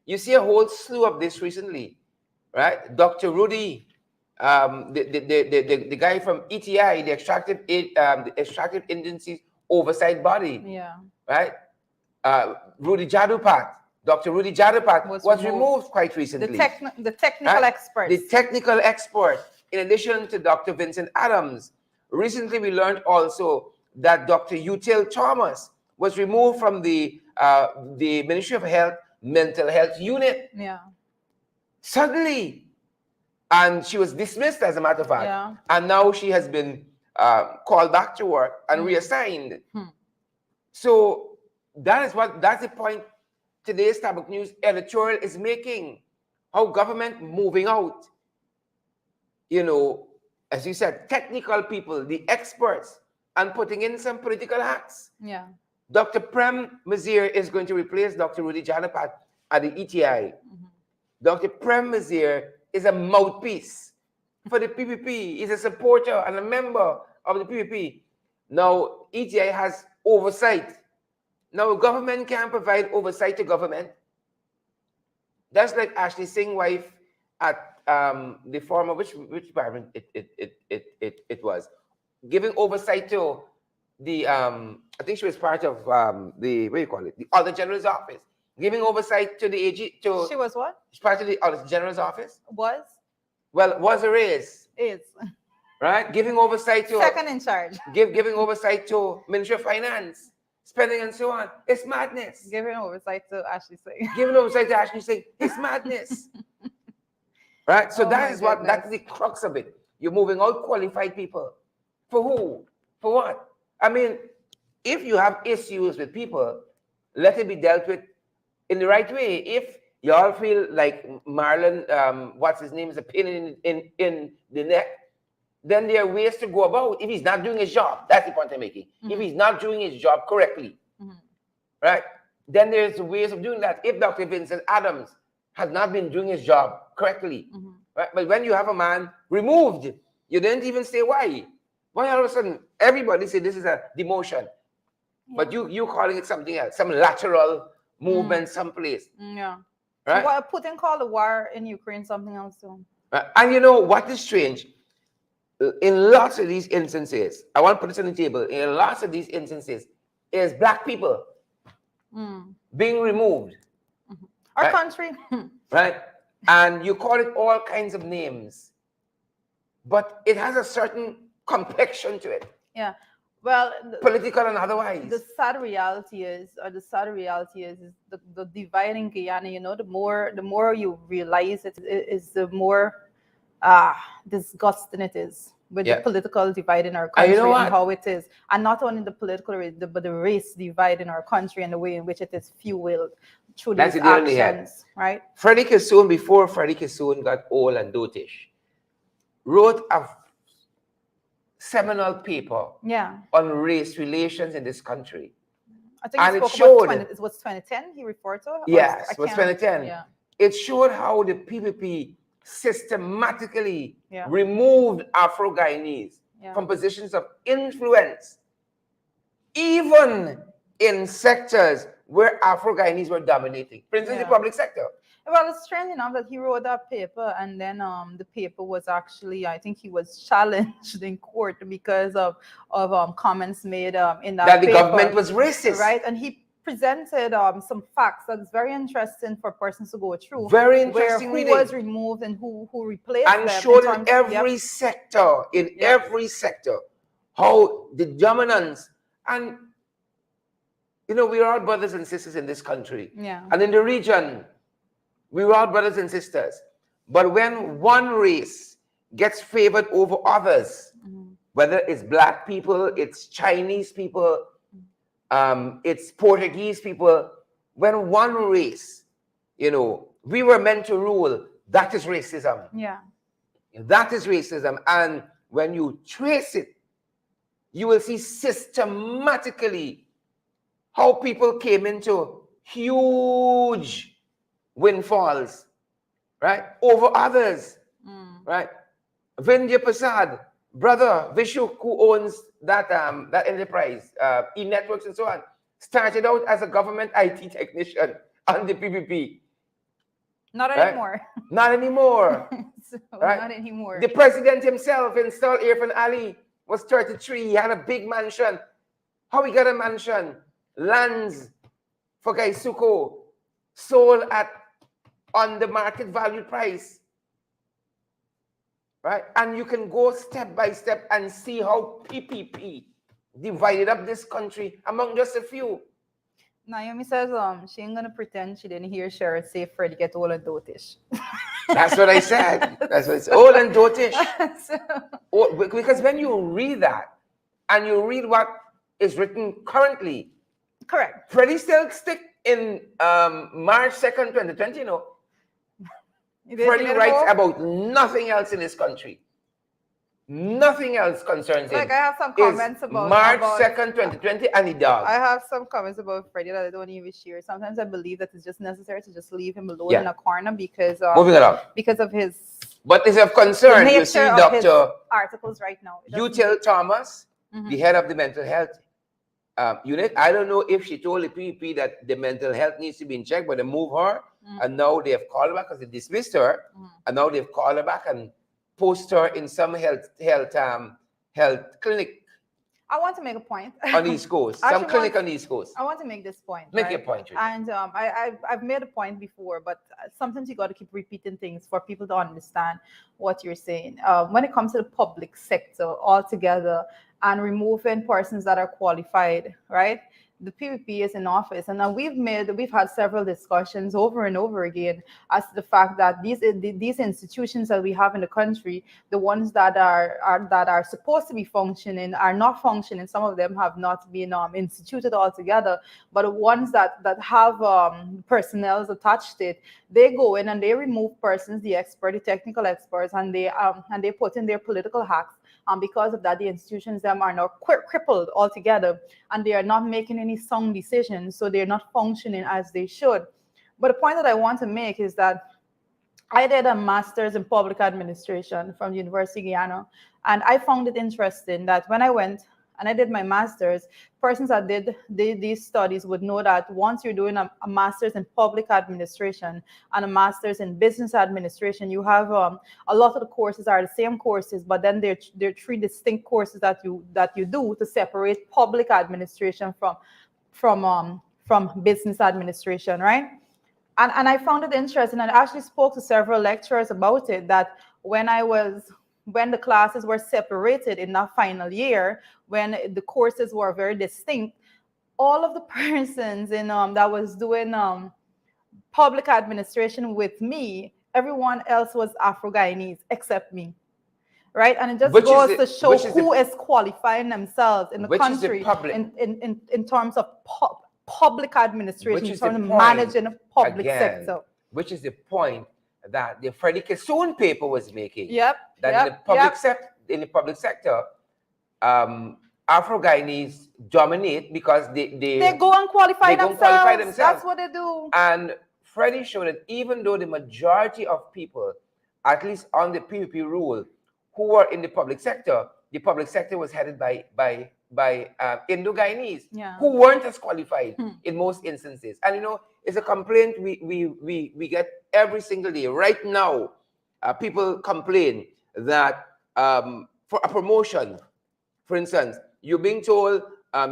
you see a whole slew of this recently, right? Dr. Rudy, the guy from ETI, the Extractive Industries Oversight Body, right? Rudy Jadupat, Dr. Rudy Jadupat was removed quite recently. The technical expert. The technical expert, in addition to Dr. Vincent Adams. Recently, we learned also that Dr. Util Thomas was removed from the Ministry of Health Mental Health Unit. Suddenly, and she was dismissed, as a matter of fact. And now she has been called back to work and reassigned. So that's the point today's Starbuck News editorial is making. How government moving out, as you said, technical people, the experts, and putting in some political hats. Dr. Prem Mazir is going to replace Dr. Rudy Janapat at the ETI. Dr. Prem Mazir is a mouthpiece for the PPP. He's a supporter and a member of the PPP. Now, ETI has oversight. Now, government can't provide oversight to government. That's like Ashley Singh's wife at the former, which department it was, giving oversight to the, I think she was part of the, what do you call it, the Auditor General's office, giving oversight to the AG, to... She was what? She's part of the Auditor General's office. Was? Well, was or is. Is. Right? Giving oversight to... Second in charge. Giving oversight to Ministry of Finance, spending and so on. It's madness. Giving oversight to Ashley Singh. Giving oversight to Ashley Singh. It's madness. Right? So that's the crux of it. You're moving out qualified people. For who? For what? I mean, if you have issues with people, let it be dealt with in the right way. If y'all feel like Marlon, what's his name, is a pain in the neck, then there are ways to go about. If he's not doing his job, that's the point I'm making. If he's not doing his job correctly, right, then there's ways of doing that. If Dr. Vincent Adams has not been doing his job correctly, right, but when you have a man removed You didn't even say why. Why all of a sudden everybody say this is a demotion, but you calling it something else, some lateral movement someplace, Yeah. right? What Putin called the war in Ukraine something else too. And you know what is strange? In lots of these instances, I want to put this on the table. In lots of these instances, is black people being removed. Our right? country. Right? And you call it all kinds of names, but it has a certain complexion to it, Yeah. Well, political and otherwise. the sad reality is the divide in Guyana. You know, the more you realize it is the more disgusting it is with the political divide in our country you know and how it is, and not only the political but the race divide in our country and the way in which it is fueled through these actions, right? Freddie Kissoon, before Freddie Kissoon got old and dotish, wrote a seminal paper on race relations in this country. I think and it showed it was 2010 he referred to. Yes, it was 2010. Yeah. It showed how the PPP systematically removed Afro-Guyanese from positions of influence, even in sectors where Afro-Guyanese were dominating. For instance, the public sector. Well, it's strange enough that he wrote that paper, and then the paper was actually, I think he was challenged in court because of comments made in that the government was racist, right? And he presented some facts that's very interesting for persons to go through. Very interesting who was removed and who replaced and them. Showed in every sector, every sector, how the dominance, and you know, we are all brothers and sisters in this country. And in the region, we are all brothers and sisters. But when one race gets favored over others, whether it's black people, it's Chinese people, it's Portuguese people, when one race, you know, we were meant to rule, that is racism. That is racism. And when you trace it, you will see systematically how people came into huge windfalls, right, over others, right? Vindhya Prasad, brother Vishu, who owns that that enterprise, e-networks and so on, started out as a government IT technician on the PPP. Not anymore. Not anymore. Right? Not anymore. The president himself installed Irfan Ali, was 33. He had a big mansion. How he got a mansion? Lands for Gaisuko sold at on the market value price, right? And you can go step by step and see how PPP divided up this country among just a few. Naomi says she ain't gonna pretend she didn't hear Sherrod say Freddie get old and dotish. That's what I said. That's what I said. Old and dotish. Because when you read that and you read what is written currently, correct. Freddie still stick in March 2nd, 2020, you know. Freddie writes about nothing else in this country. Nothing else concerns him. Like I have some comments about March 2nd, 2020, and he died. I have some comments about Freddie that I don't even share. Sometimes I believe that it's just necessary to just leave him alone in a corner because moving along. Because of his. But it's of concern. You see, Doctor articles right now. Util Thomas, the head of the mental health unit. I don't know if she told the PPP that the mental health needs to be in check, but they move her, and now they have called her back because they dismissed her, and now they've called her back and post her in some health clinic. I want to make a point on the East Coast. Some clinic on the East Coast. I want to make this point. Make your point. Really. And I've made a point before, but sometimes you got to keep repeating things for people to understand what you're saying. When it comes to the public sector altogether and removing persons that are qualified, right? The PPP is in office, and now we've had several discussions over and over again as to the fact that these institutions that we have in the country, the ones that are supposed to be functioning are not functioning. Some of them have not been instituted altogether, but the ones that have personnel attached to it, they go in and they remove persons, the technical experts, and they put in their political hacks. Because of that, the institutions them are now crippled altogether, and they are not making any sound decisions, so they're not functioning as they should. But the point that I want to make is that I did a master's in public administration from the University of Guyana, and I found it interesting that when I went and I did my master's, persons that did these studies would know that once you're doing a master's in public administration and a master's in business administration, you have a lot of the courses are the same courses, but then they're three distinct courses that you do to separate public administration from business administration, right? And I found it interesting, and I actually spoke to several lecturers about it, that when the classes were separated in that final year, when the courses were very distinct, all of the persons in that was doing public administration with me, everyone else was Afro-Guyanese except me. Right, and it just goes to show who is qualifying themselves in the country in terms of public administration, in terms of managing the public sector. Which is the point that the Freddie Kissoon paper was making. Yep. That in the public sector, Afro-Guyanese dominate because they go and qualify themselves. That's what they do. And Freddie showed that even though the majority of people, at least on the PPP rule, who were in the public sector was headed by Indo-Guyanese, who weren't as qualified in most instances. And it's a complaint we get every single day. Right now, people complain that for a promotion, for instance, you're being told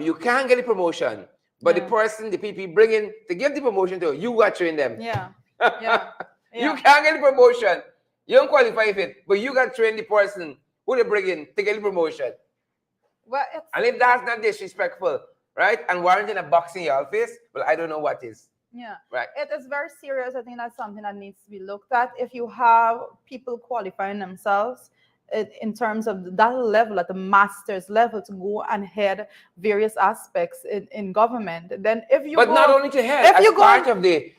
you can't get a promotion, but the person the PP bring in to give the promotion to you got train them. You can't get a promotion. You don't qualify for it, but you got to train the person who they bring in to get the promotion. Well, and if that's not disrespectful, right, and warranting a box in your face, well, I don't know what is. Yeah, right. It is very serious. I think that's something that needs to be looked at. If you have people qualifying themselves in terms of that level, at the master's level, to go and head various aspects in government, then not only to head,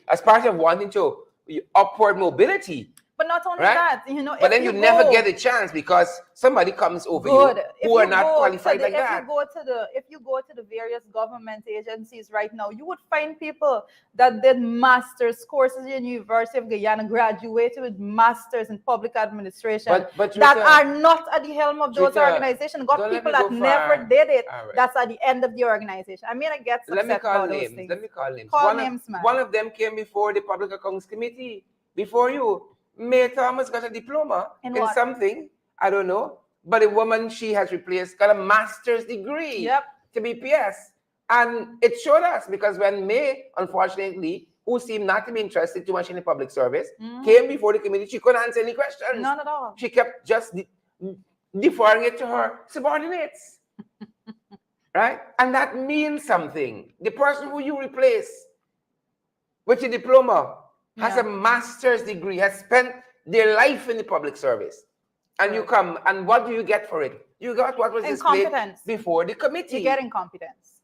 as part of wanting to upward mobility. But not only that, But then you never get a chance because somebody comes over you who are not qualified like that. If you go to the various government agencies right now, you would find people that did master's courses in University of Guyana, graduated with masters in public administration, but that are not at the helm of those organizations. Got people that never did it. That's at the end of the organization. I mean, I get upset about those things. Let me call names. Call names, man. One of them came before the Public Accounts Committee, before you. May Thomas got a diploma in something, I don't know, but a woman she has replaced got a master's degree to BPS. And it showed us because when May, unfortunately, who seemed not to be interested too much in the public service, came before the committee, she couldn't answer any questions. None at all. She kept just deferring it to her subordinates. Right? And that means something. The person who you replace with a diploma has a master's degree, has spent their life in the public service. And you come, and what do you get for it? You got what was displayed before the committee. You get incompetence.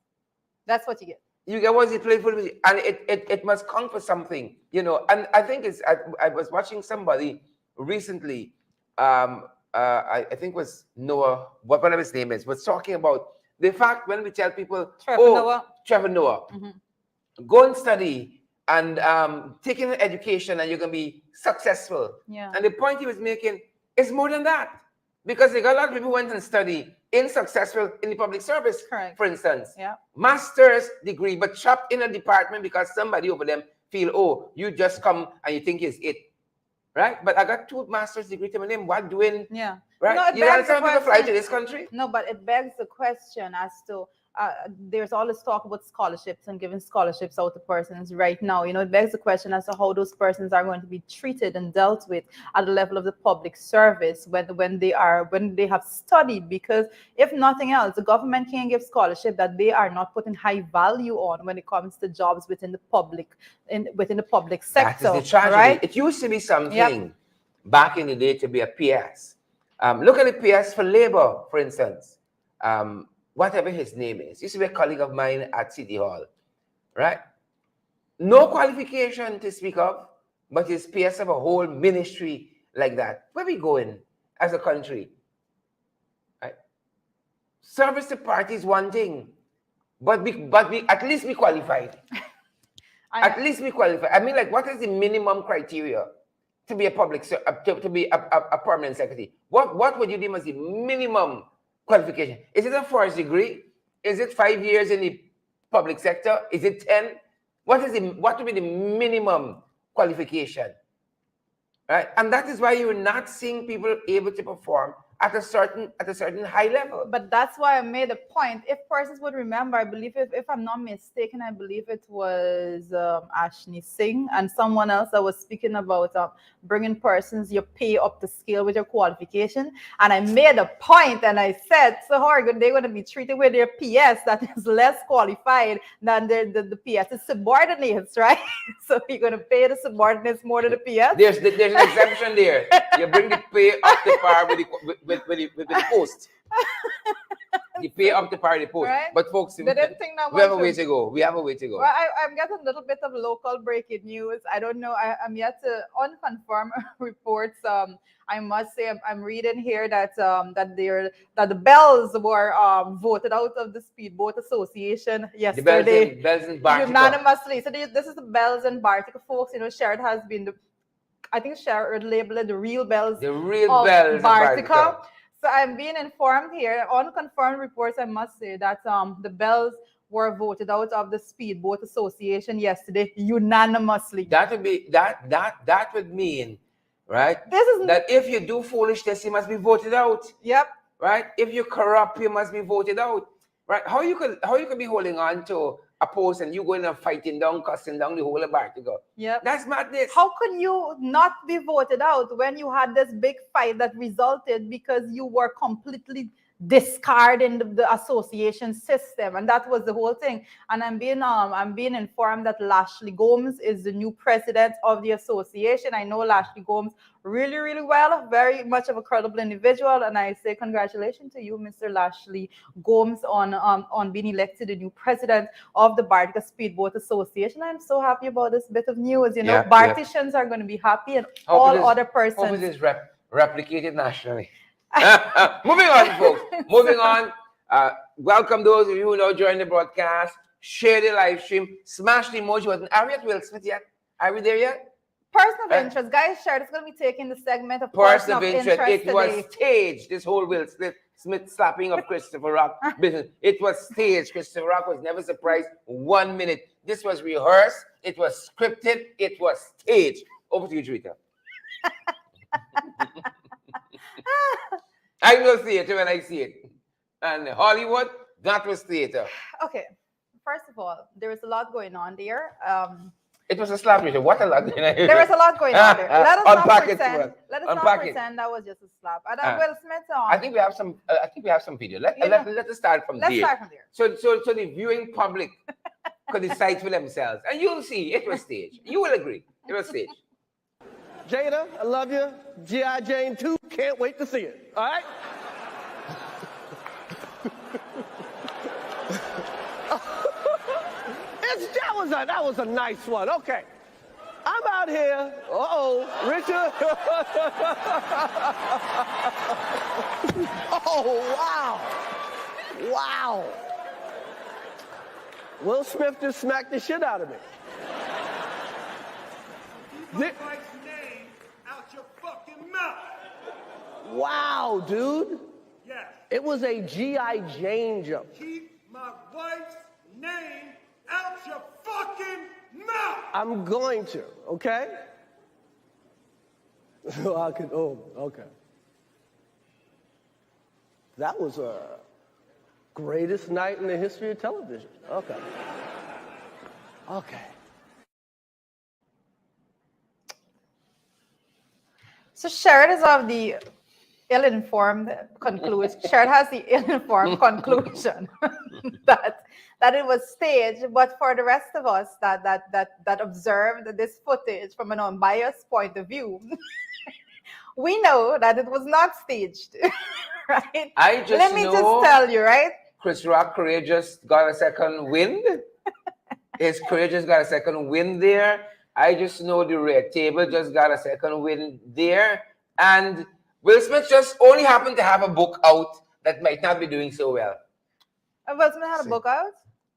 That's what you get. You get what was displayed for the and it must count for something, And I think I was watching somebody recently, I think it was Noah, whatever his name is, was talking about the fact when we tell people, Trevor Noah, go and study, and taking an education and you're going to be successful. And the point he was making is more than that. Because a lot of people went and studied successful in the public service, for instance. Master's degree, but trapped in a department because somebody over them feel, you just come and you think it's it. Right? But I got 2 master's degrees to my name. What doing? Right? You understand people fly to this country? No, but it begs the question as to there's all this talk about scholarships and giving scholarships out to persons right now. It begs the question as to how those persons are going to be treated and dealt with at the level of the public service when they have studied. Because if nothing else, the government can give scholarship that they are not putting high value on when it comes to jobs within the public sector. That is the tragedy. Right? It used to be something back in the day to be a PS. Look at the PS for labor, for instance. Whatever his name is. Used to be a colleague of mine at City Hall, right? No qualification to speak of, but he's PS of a whole ministry like that. Where we going as a country? Right? Service to party is one thing, but we at least be qualified. At least be qualified. I mean, like, what is the minimum criteria to be a to be a permanent secretary? What would you deem as the minimum qualification? Is it a first degree? Is it 5 years in the public sector? Is it 10? What would be the minimum qualification? Right? And that is why you're not seeing people able to perform at a certain high level. But that's why I made a point. If persons would remember, I believe if I'm not mistaken, I believe it was Ashni Singh and someone else that was speaking about bringing persons your pay up to scale with your qualification. And I made a point and I said, so how are they going to be treated with their PS that is less qualified than the PS? It's subordinates, right? So you're going to pay the subordinates more than the PS? There's an exemption there. You bring the pay up to par with the post. You pay up to par with the post. Right? But folks, They didn't think that we have a much way of- to go. We have a way to go. Well, I'm getting a little bit of local breaking news. I don't know. I'm yet to unconfirm reports. I must say I'm reading here that the Bells were voted out of the Speedboat Association yesterday. The Bells in Bartica. Unanimously. So this is the Bells in Bartica, folks. You know, Sherrod has been I think Sherrod labeled it the real Bells. The real of Bells in Bartica. Bartica. So I'm being informed here, unconfirmed reports, I must say, that the Bells were voted out of the Speedboat Association yesterday unanimously. That would mean, right? This is That if you do foolishness, you must be voted out. Yep. Right? If you corrupt, you must be voted out. Right? How you could be holding on to a post and you going and fighting down, cussing down the whole of Bartica? Yep. That's madness. How can you not be voted out when you had this big fight that resulted because you were completely discarding the association system, and that was the whole thing. And I'm being informed that Lashley Gomes is the new president of the association. I know Lashley Gomes really, really well, very much of a credible individual, and I say congratulations to you, Mr. Lashley Gomes, on being elected the new president of the Bartica Speedboat Association. I'm so happy about this bit of news. You know, Barticians are going to be happy, and all other persons. Hope it is replicated nationally. Moving on, folks. Moving on. Welcome those of you who now join the broadcast. Share the live stream. Smash the emoji button. Are we at Will Smith yet? Are we there yet? Person of interest. Guys, Sherrod is going to be taking the segment of person of interest It today. was staged. This whole Will Smith slapping of Christopher Rock business. It was staged. Christopher Rock was never surprised 1 minute. This was rehearsed. It was scripted. It was staged. Over to you, Juita. I know theater when I see it. And Hollywood, that was theater. Okay. First of all, there is a lot going on there. It was a slap, Richard. What a lot. There is a lot going on there. Let us not pretend. Let us not Unpack pretend that was just a slap. And Will Smith on. I think we have some. I think we have some video. Let us start from there. Let's start from there. So the viewing public could decide for themselves, and you'll see it was staged. You will agree it was staged. Jada, I love you. G.I. Jane 2, can't wait to see it. All right? That was a nice one. Okay. I'm out here. Richard. Oh, wow. Wow. Will Smith just smacked the shit out of me. Keep my wife's name out your fucking mouth. Wow, dude. Yes. It was a G.I. Jane jump. Keep my wife's name out your fucking mouth. I'm going to, okay? Okay. That was a greatest night in the history of television. Okay. Okay. So Sherrod is of the ill-informed conclusion. Sherrod has the ill-informed conclusion that it was staged, but for the rest of us that observed this footage from an unbiased point of view, we know that it was not staged, right? Let me just tell you, right? Chris Rock's career just got a second wind. His career just got a second wind there. I just know the red table just got a second wind there. And Will Smith just only happened to have a book out that might not be doing so well. Will Smith had a book out?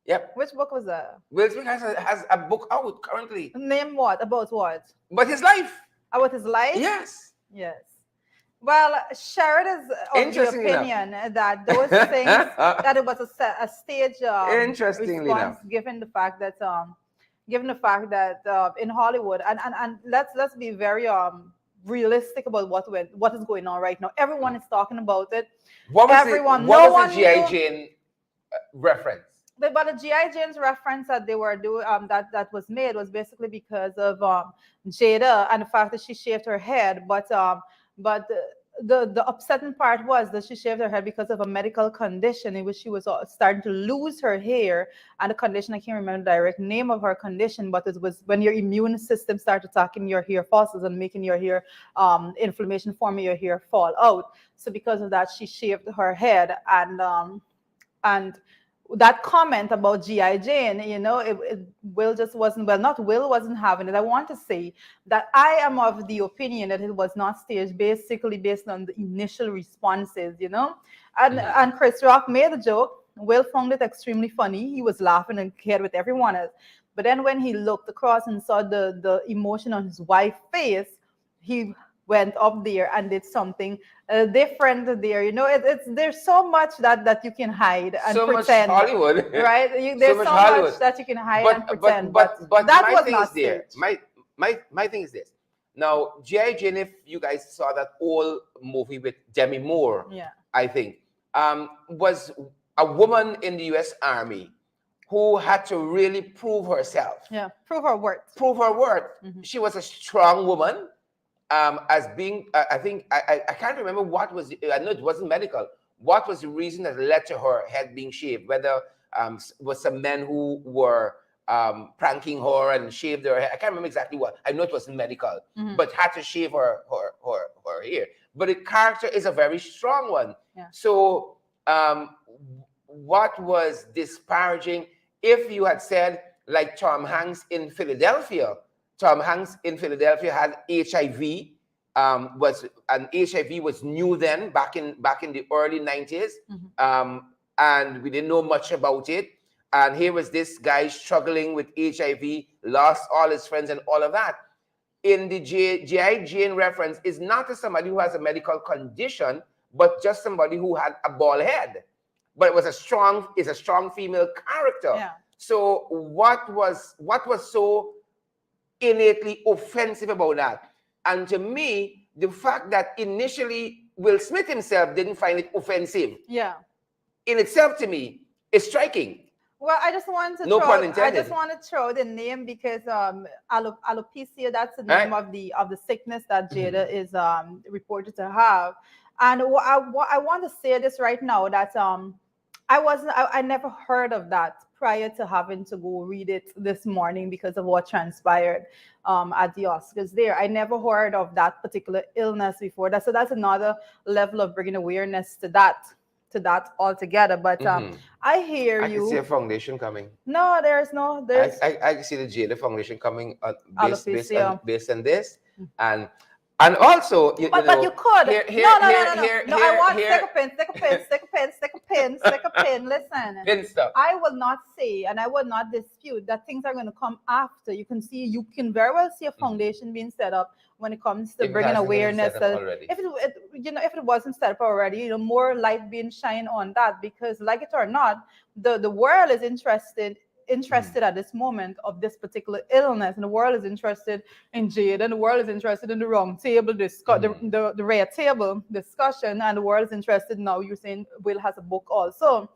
Yep. Which book was that? Will Smith has a book out currently. Name what? About what? But his life. About his life? Yes. Yes. Well, Sherrod is of the Interesting enough. opinion that those things, that it was a stage Interestingly response, enough. given the fact that in Hollywood, and let's be very realistic about what is going on right now. Everyone is talking about it. Everyone, What no was the one G.I. knew. Jane reference? But the G.I. Jane's reference that they were doing, that was made, was basically because of Jada and the fact that she shaved her head. But the upsetting part was that she shaved her head because of a medical condition in which she was starting to lose her hair. And the condition, I can't remember the direct name of her condition, but it was when your immune system started attacking your hair follicles and making your hair inflammation, forming your hair fall out. So because of that, she shaved her head. And that comment about G.I. Jane, Will just wasn't, well, not Will wasn't having it. I want to say that I am of the opinion that it was not staged, basically based on the initial responses, And Chris Rock made a joke. Will found it extremely funny. He was laughing and cared with everyone else. But then when he looked across and saw the emotion on his wife's face, he went up there and did something different there. There's so much that you can hide and So pretend, much Hollywood, right? There's so much that you can hide and pretend, but that my was thing not is there. staged. My thing is this. Now, G.I. Jane, if you guys saw that old movie with Demi Moore, Yeah. I think, was a woman in the U.S. Army who had to really prove herself. Yeah, prove her worth. Prove her worth. Mhm. She was a strong woman. As being, I think, I can't remember what was, I know it wasn't medical. What was the reason that led to her head being shaved? Whether was some men who were pranking her and shaved her hair. I can't remember exactly what. I know it wasn't medical, but had to shave her hair. But the character is a very strong one. Yeah. So what was disparaging if you had said, like Tom Hanks in Philadelphia? Tom Hanks in Philadelphia had HIV. HIV was new then, back in the early 90s, and we didn't know much about it. And here was this guy struggling with HIV, lost all his friends and all of that. In the G.I. Jane reference, is not to somebody who has a medical condition, but just somebody who had a bald head. But it was a strong female character. Yeah. So what was so innately offensive about that? And to me, the fact that initially Will Smith himself didn't find it offensive, Yeah. in itself, to me, is striking. Well, I just want to No throw. pun I intended. just want to throw the name because alopecia. That's the name Right. of the sickness that Jada is reported to have. And I want to say this right now that I never heard of that prior to having to go read it this morning because of what transpired at the Oscars there. I never heard of that particular illness before. So that's another level of bringing awareness to that altogether. But I hear I you. can see a foundation coming. No, there's I can see the Jada Foundation coming Alopecia. based on this, and also But you could. Here, No. here, I want here, stick a pin. Listen. pin stuff. I will not say, and I will not dispute that things are going to come after. You can very well see a foundation being set up when it comes to If it bringing hasn't been awareness. set up already. If it wasn't set up already, more light being shined on that, because like it or not, the world is interested at this moment of this particular illness, and the world is interested in Jade, and the world is interested in the round table the red table discussion, and the world is interested now. You're saying Will has a book also,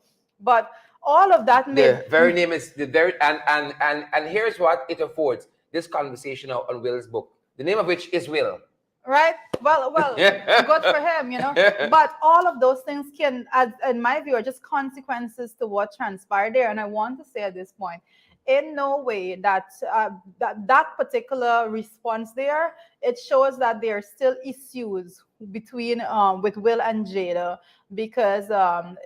but all of that The very name is the very and here's what it affords this conversation on Will's book, the name of which is Will. Right. Well, good for him, But all of those things can, as in my view, are just consequences to what transpired there. And I want to say at this point, in no way that that particular response there, it shows that there are still issues between with Will and Jada, because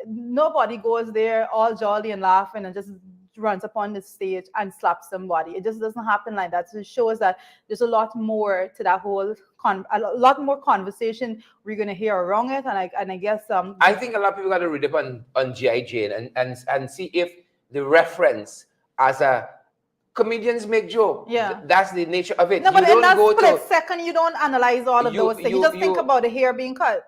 nobody goes there all jolly and laughing and just runs up on the stage and slaps somebody. It just doesn't happen like that. So it shows that there's a lot more to that whole a lot more conversation we're gonna hear around it. And I guess I think a lot of people got to read up on G.I. Jane and see if the reference as a comedians make jokes. Yeah. That's the nature of it. No, You but in don't that go split to second, you don't analyze all of those things. You just think about the hair being cut.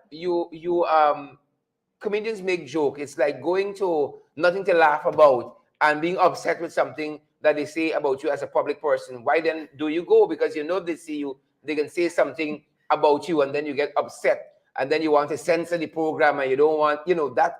Comedians make joke. It's like going to nothing to laugh about and being upset with something that they say about you as a public person. Why then do you go? Because you know they see you, they can say something about you, and then you get upset, and then you want to censor the program, and you don't want, that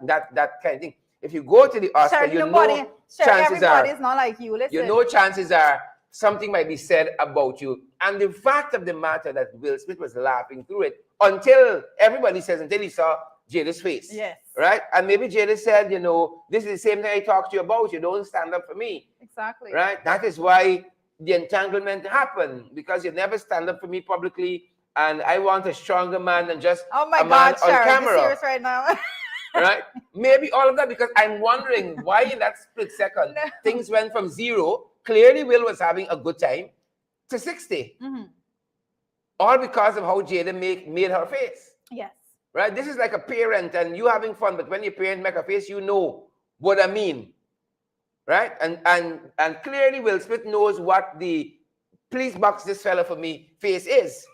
kind of thing. If you go to the Oscar, chances everybody are is not like you. Listen. chances are something might be said about you. And the fact of the matter that Will Smith was laughing through it until everybody says, until he saw Jada's face. Yes. Right? And maybe Jada said, this is the same thing I talked to you about. You don't stand up for me. Exactly. Right? That is why the entanglement happened, because you never stand up for me publicly. And I want a stronger man than just oh my a man God, on Sharon, camera. you're serious right now? Right? Maybe all of that, because I'm wondering why in that split second things went from 0. Clearly, Will was having a good time to 60. Mm-hmm. All because of how Jada made her face. Yes. Right? This is like a parent and you having fun, but when your parent make a face, you know what I mean. Right? And clearly Will Smith knows what the please box this fella for me face is.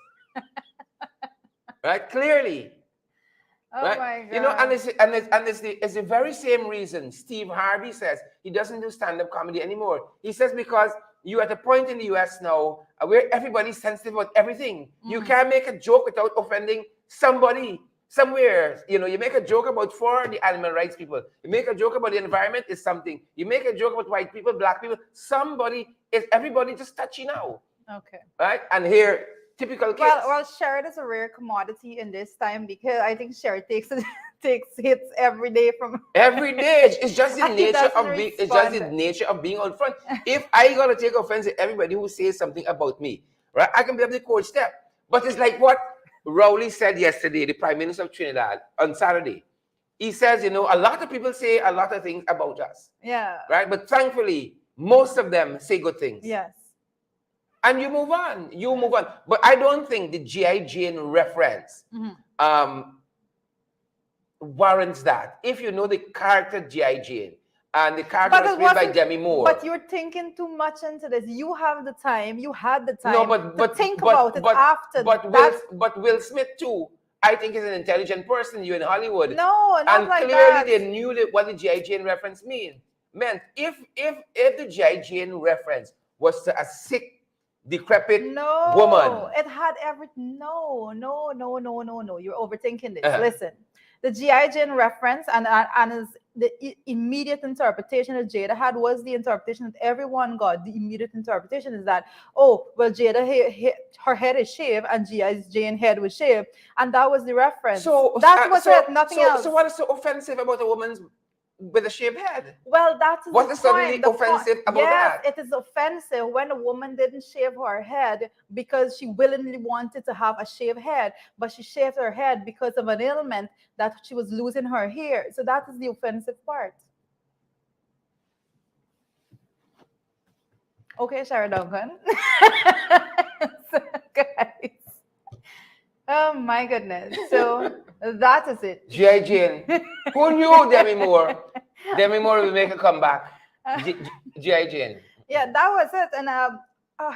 Right? Clearly. Oh right? my God. It's the very same reason Steve Harvey says he doesn't do stand-up comedy anymore. He says because you're at a point in the US now where everybody's sensitive about everything. You can't make a joke without offending somebody somewhere. You make a joke about for the animal rights people. You make a joke about the environment is something. You make a joke about white people, black people. Everybody just touchy now. Okay. Right? And here, typical kids. Well, Sherrod is a rare commodity in this time because I think Sherrod takes hits every day from every day. It's just the nature of being. It's just the respond. nature of being on front. If I gotta take offense to everybody who says something about me, right? I can be able to coach step. But it's like what Rowley said yesterday, the Prime Minister of Trinidad, on Saturday. He says, a lot of people say a lot of things about us. Yeah. Right? But thankfully, most of them say good things. Yes. And you move on. But I don't think the G.I. Jane reference warrants that. If you know the character G.I. Jane, and the character was played by Demi Moore. But you're thinking too much into this. You have the time. You had the time. No, but think about it after. But Will Smith too, I think, is an intelligent person. You in Hollywood. No, not like that. And clearly they knew what the G.I. Jane reference meant. If the G.I. Jane reference was to a sick, decrepit woman. It had everything. No. You're overthinking this. Listen, the G.I. Jane reference and the immediate interpretation that Jada had was the interpretation that everyone got. The immediate interpretation is that, Jada, her head is shaved and G.I. Jane head was shaved. And that was the reference. So that was it, nothing else. So what is so offensive about a woman's with a shaved head? Well, that's what is suddenly offensive about that? Yes, it is offensive when a woman didn't shave her head because she willingly wanted to have a shaved head, but she shaved her head because of an ailment that she was losing her hair. So that is the offensive part. Okay, Sharon Duncan. So, guys. Oh my goodness. So that is it. G.I. Jane. Who knew Demi Moore? Demi Moore will make a comeback. G.I. Jane. Yeah, that was it. And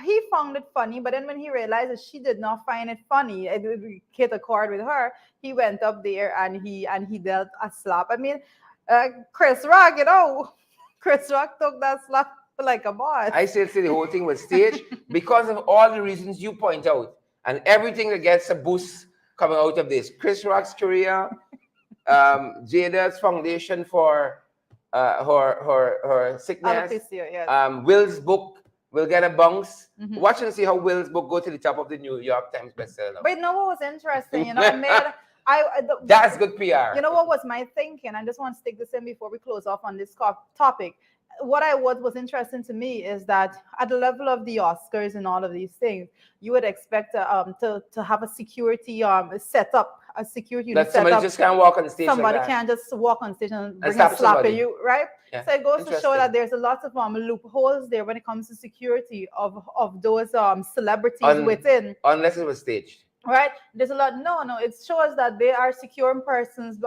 he found it funny, but then when he realized that she did not find it funny, it hit a chord with her, he went up there and he dealt a slap. I mean, Chris Rock, Chris Rock took that slap like a boss. I still say the whole thing was staged because of all the reasons you point out. And everything that gets a boost coming out of this. Chris Rock's career, Jada's foundation for her sickness. Alopecia, yes. Will's book will get a bounce. Watch and see how Will's book go to the top of the New York Times bestseller. But you know what was interesting? That's good PR. You know what was my thinking? I just want to stick this in before we close off on this topic. What was interesting to me is that at the level of the Oscars and all of these things, you would expect to have a security set up, a security that somebody just can't walk on stage. Somebody like can't just walk on stage and bring a slap at you, right? Yeah. So it goes to show that there's a lot of loopholes there when it comes to security of those celebrities within. Unless it was staged. Right? There's a lot. No. It shows that they are securing persons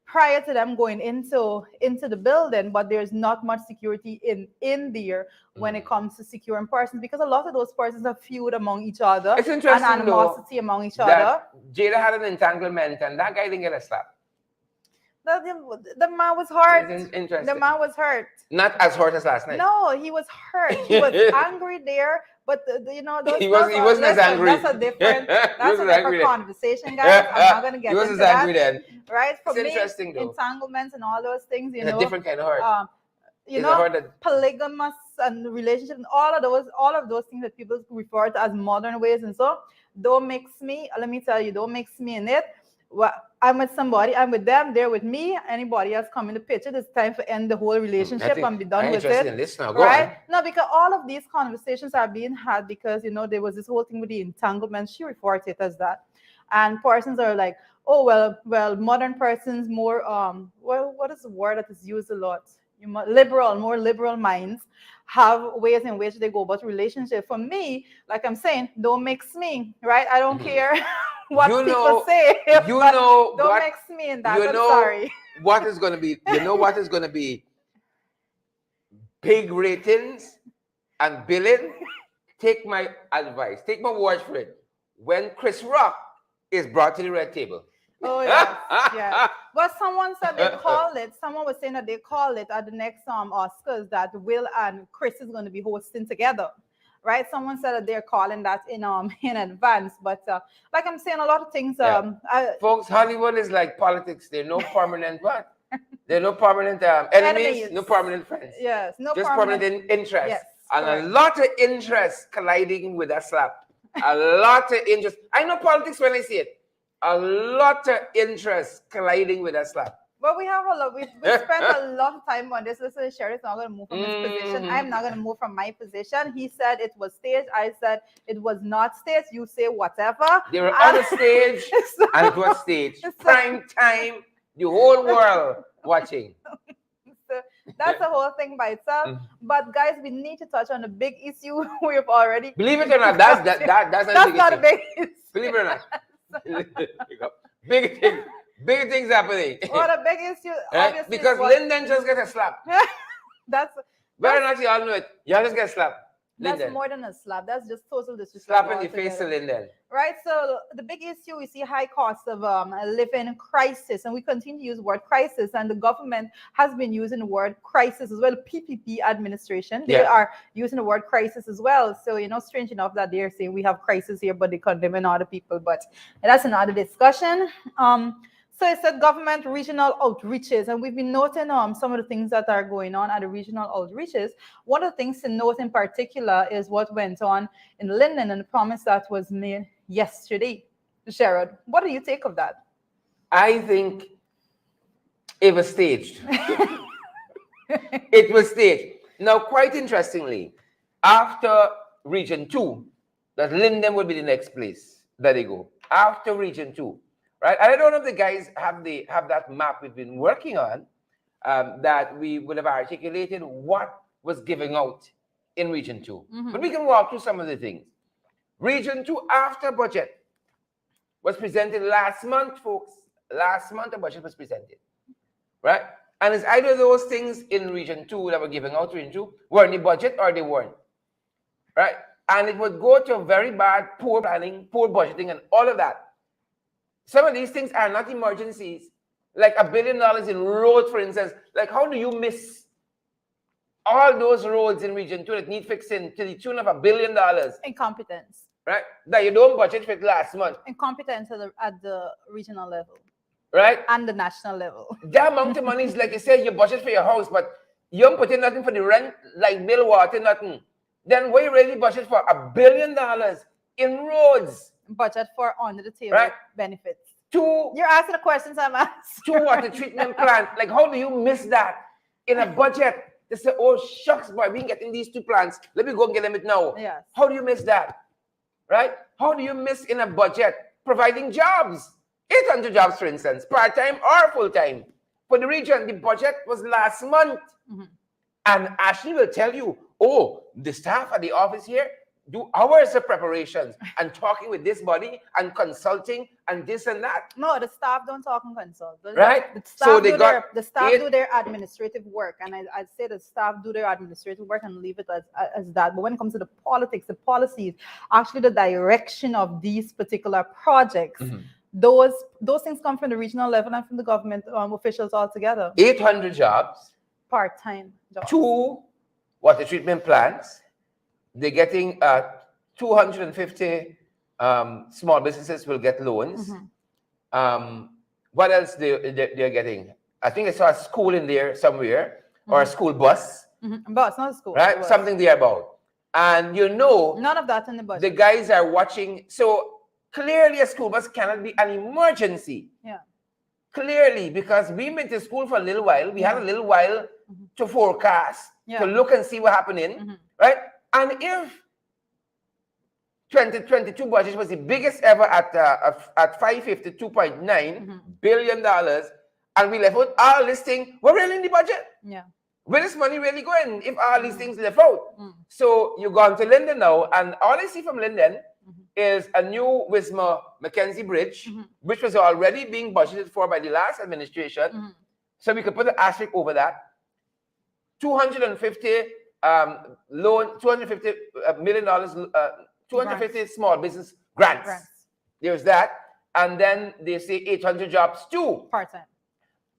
prior to them going into the building, but there's not much security in there when it comes to securing persons, because a lot of those persons are feud among each other. It's interesting, and animosity among each other. that Jada had an entanglement and that guy didn't get a slap. The man was hurt. It's interesting. The man was hurt. Not as hurt as last night. No, he was hurt. He was angry there, but you know, those He wasn't as angry. That's a different wasn't angry then. conversation, guys. I'm not gonna get He into wasn't angry that. then. Right? For It's me, interesting, though. entanglements and all those things, you It's know, a different kind of hurt. You It's a know, hurt that- polygamous and relationships and all of those things that people refer to as modern ways, and so don't mix me. Let me tell you, don't mix me in it. Well, I'm with somebody, I'm with them, they're with me. Anybody else come in the picture, it's time to end the whole relationship and be done with it. In this now. Go Right? on. No, because all of these conversations are being had because, you know, there was this whole thing with the entanglement. She referred to it as that. And persons are like, oh, well, modern persons more, what is the word that is used a lot? More liberal minds have ways in which they go about relationship. For me, like I'm saying, don't mix me, right? I don't care what people say. Don't mix me in that. I'm sorry. What is going to be, what is going to be big ratings and billing? Take my advice. Take my word for it. When Chris Rock is brought to the red table. Oh, yes, yeah. But someone said they called it. Someone was saying that they call it at the next Oscars that Will and Chris is going to be hosting together, right? Someone said that they're calling that in advance. But like I'm saying, a lot of things. Folks, Hollywood is like politics. There are no permanent what? There are no permanent enemies, no permanent friends. Yes, no just permanent interest. Yes, and correct. A lot of interest colliding with a slap. A lot of interest. I know politics when I see it. A lot of interest colliding with a slap. But we have a lot. We spent a lot of time on this. Listen, Sheriff's not going to move from his position. I'm not going to move from my position. He said it was staged. I said it was not staged. You say whatever. They were on the stage, and it was staged. Prime time, the whole world watching. So that's the whole thing by itself. But guys, we need to touch on the big issue we've already. Believe it or not, that's not a big issue. Believe it or not. Big things happening. What a big issue, obviously. Because Lyndon just got a slap. Whether or not you all know it, y'all just get slapped. That's more than a slap. That's just total disrespect. Slap in the face to Lyndon. Right. So the big issue, we see high cost of a living crisis, and we continue to use the word crisis, and the government has been using the word crisis as well. PPP administration, they are using the word crisis as well. So, you know, strange enough that they're saying we have crisis here, but they condemn other people. But that's another discussion. So it's a government regional outreaches, and we've been noting some of the things that are going on at the regional outreaches. One of the things to note in particular is what went on in Linden and the promise that was made yesterday. Sherrod, what do you take of that? I think it was staged. It was staged. Now, quite interestingly, after Region 2, that Linden would be the next place that they go. After Region 2. Right, and I don't know if the guys have that map we've been working on, that we would have articulated what was giving out in Region 2. But we can walk through some of the things. Region 2 after budget was presented last month, folks. Last month a budget was presented, right? And it's either those things in Region 2 that were giving out Region 2 were in the budget or they weren't, right? And it would go to very bad, poor planning, poor budgeting, and all of that. Some of these things are not emergencies, like $1 billion in roads, for instance. Like, how do you miss all those roads in Region 2 that need fixing to the tune of $1 billion? Incompetence. Right? That you don't budget for it last month. Incompetence at the regional level. Right? And the national level. That amount of money is like you say, you budget for your house, but you don't put in nothing for the rent, like bill, water, nothing. Then we really budget for $1 billion in roads. Budget for under the table benefits. You're asking the questions I'm asking. 2 water treatment plant. Like, how do you miss that in a budget? They say, oh, shucks, boy, we can get in these 2 plants. Let me go and get them it now. Yes. How do you miss that? Right? How do you miss in a budget providing jobs? 800 jobs, for instance, part-time or full-time. For the region, the budget was last month. And Ashley will tell you, oh, the staff at the office here, do hours of preparations and talking with this body and consulting and this and that. No, the staff don't talk and consult. Right? The staff So they do got the staff eight- do their administrative work, and I'd say the staff do their administrative work and leave it as that. But when it comes to the politics, the policies, actually the direction of these particular projects, those things come from the regional level and from the government officials altogether. 800 jobs, Part-time jobs. 2 water treatment plants. They're getting 250 small businesses will get loans. What else they're getting? I think I saw a school in there somewhere, or a school bus, But it's not a school. right? Something there about. And you know, None of that in the budget. the guys are watching. So clearly a school bus cannot be an emergency. Yeah. Clearly, because we went to school for a little while. We had a little while to forecast, to look and see what happening, right? And if 2022 budget was the biggest ever at $552.9 billion, and we left out all this thing, we're really in the budget. Yeah. Where is money really going if all these things left out? So you gone to Linden now, and all I see from Linden is a new Wismar Mackenzie Bridge, which was already being budgeted for by the last administration. So we could put an asterisk over that. 250 $250 million, 250 small business grants. There's that. And then they say 800 jobs too. Part-time.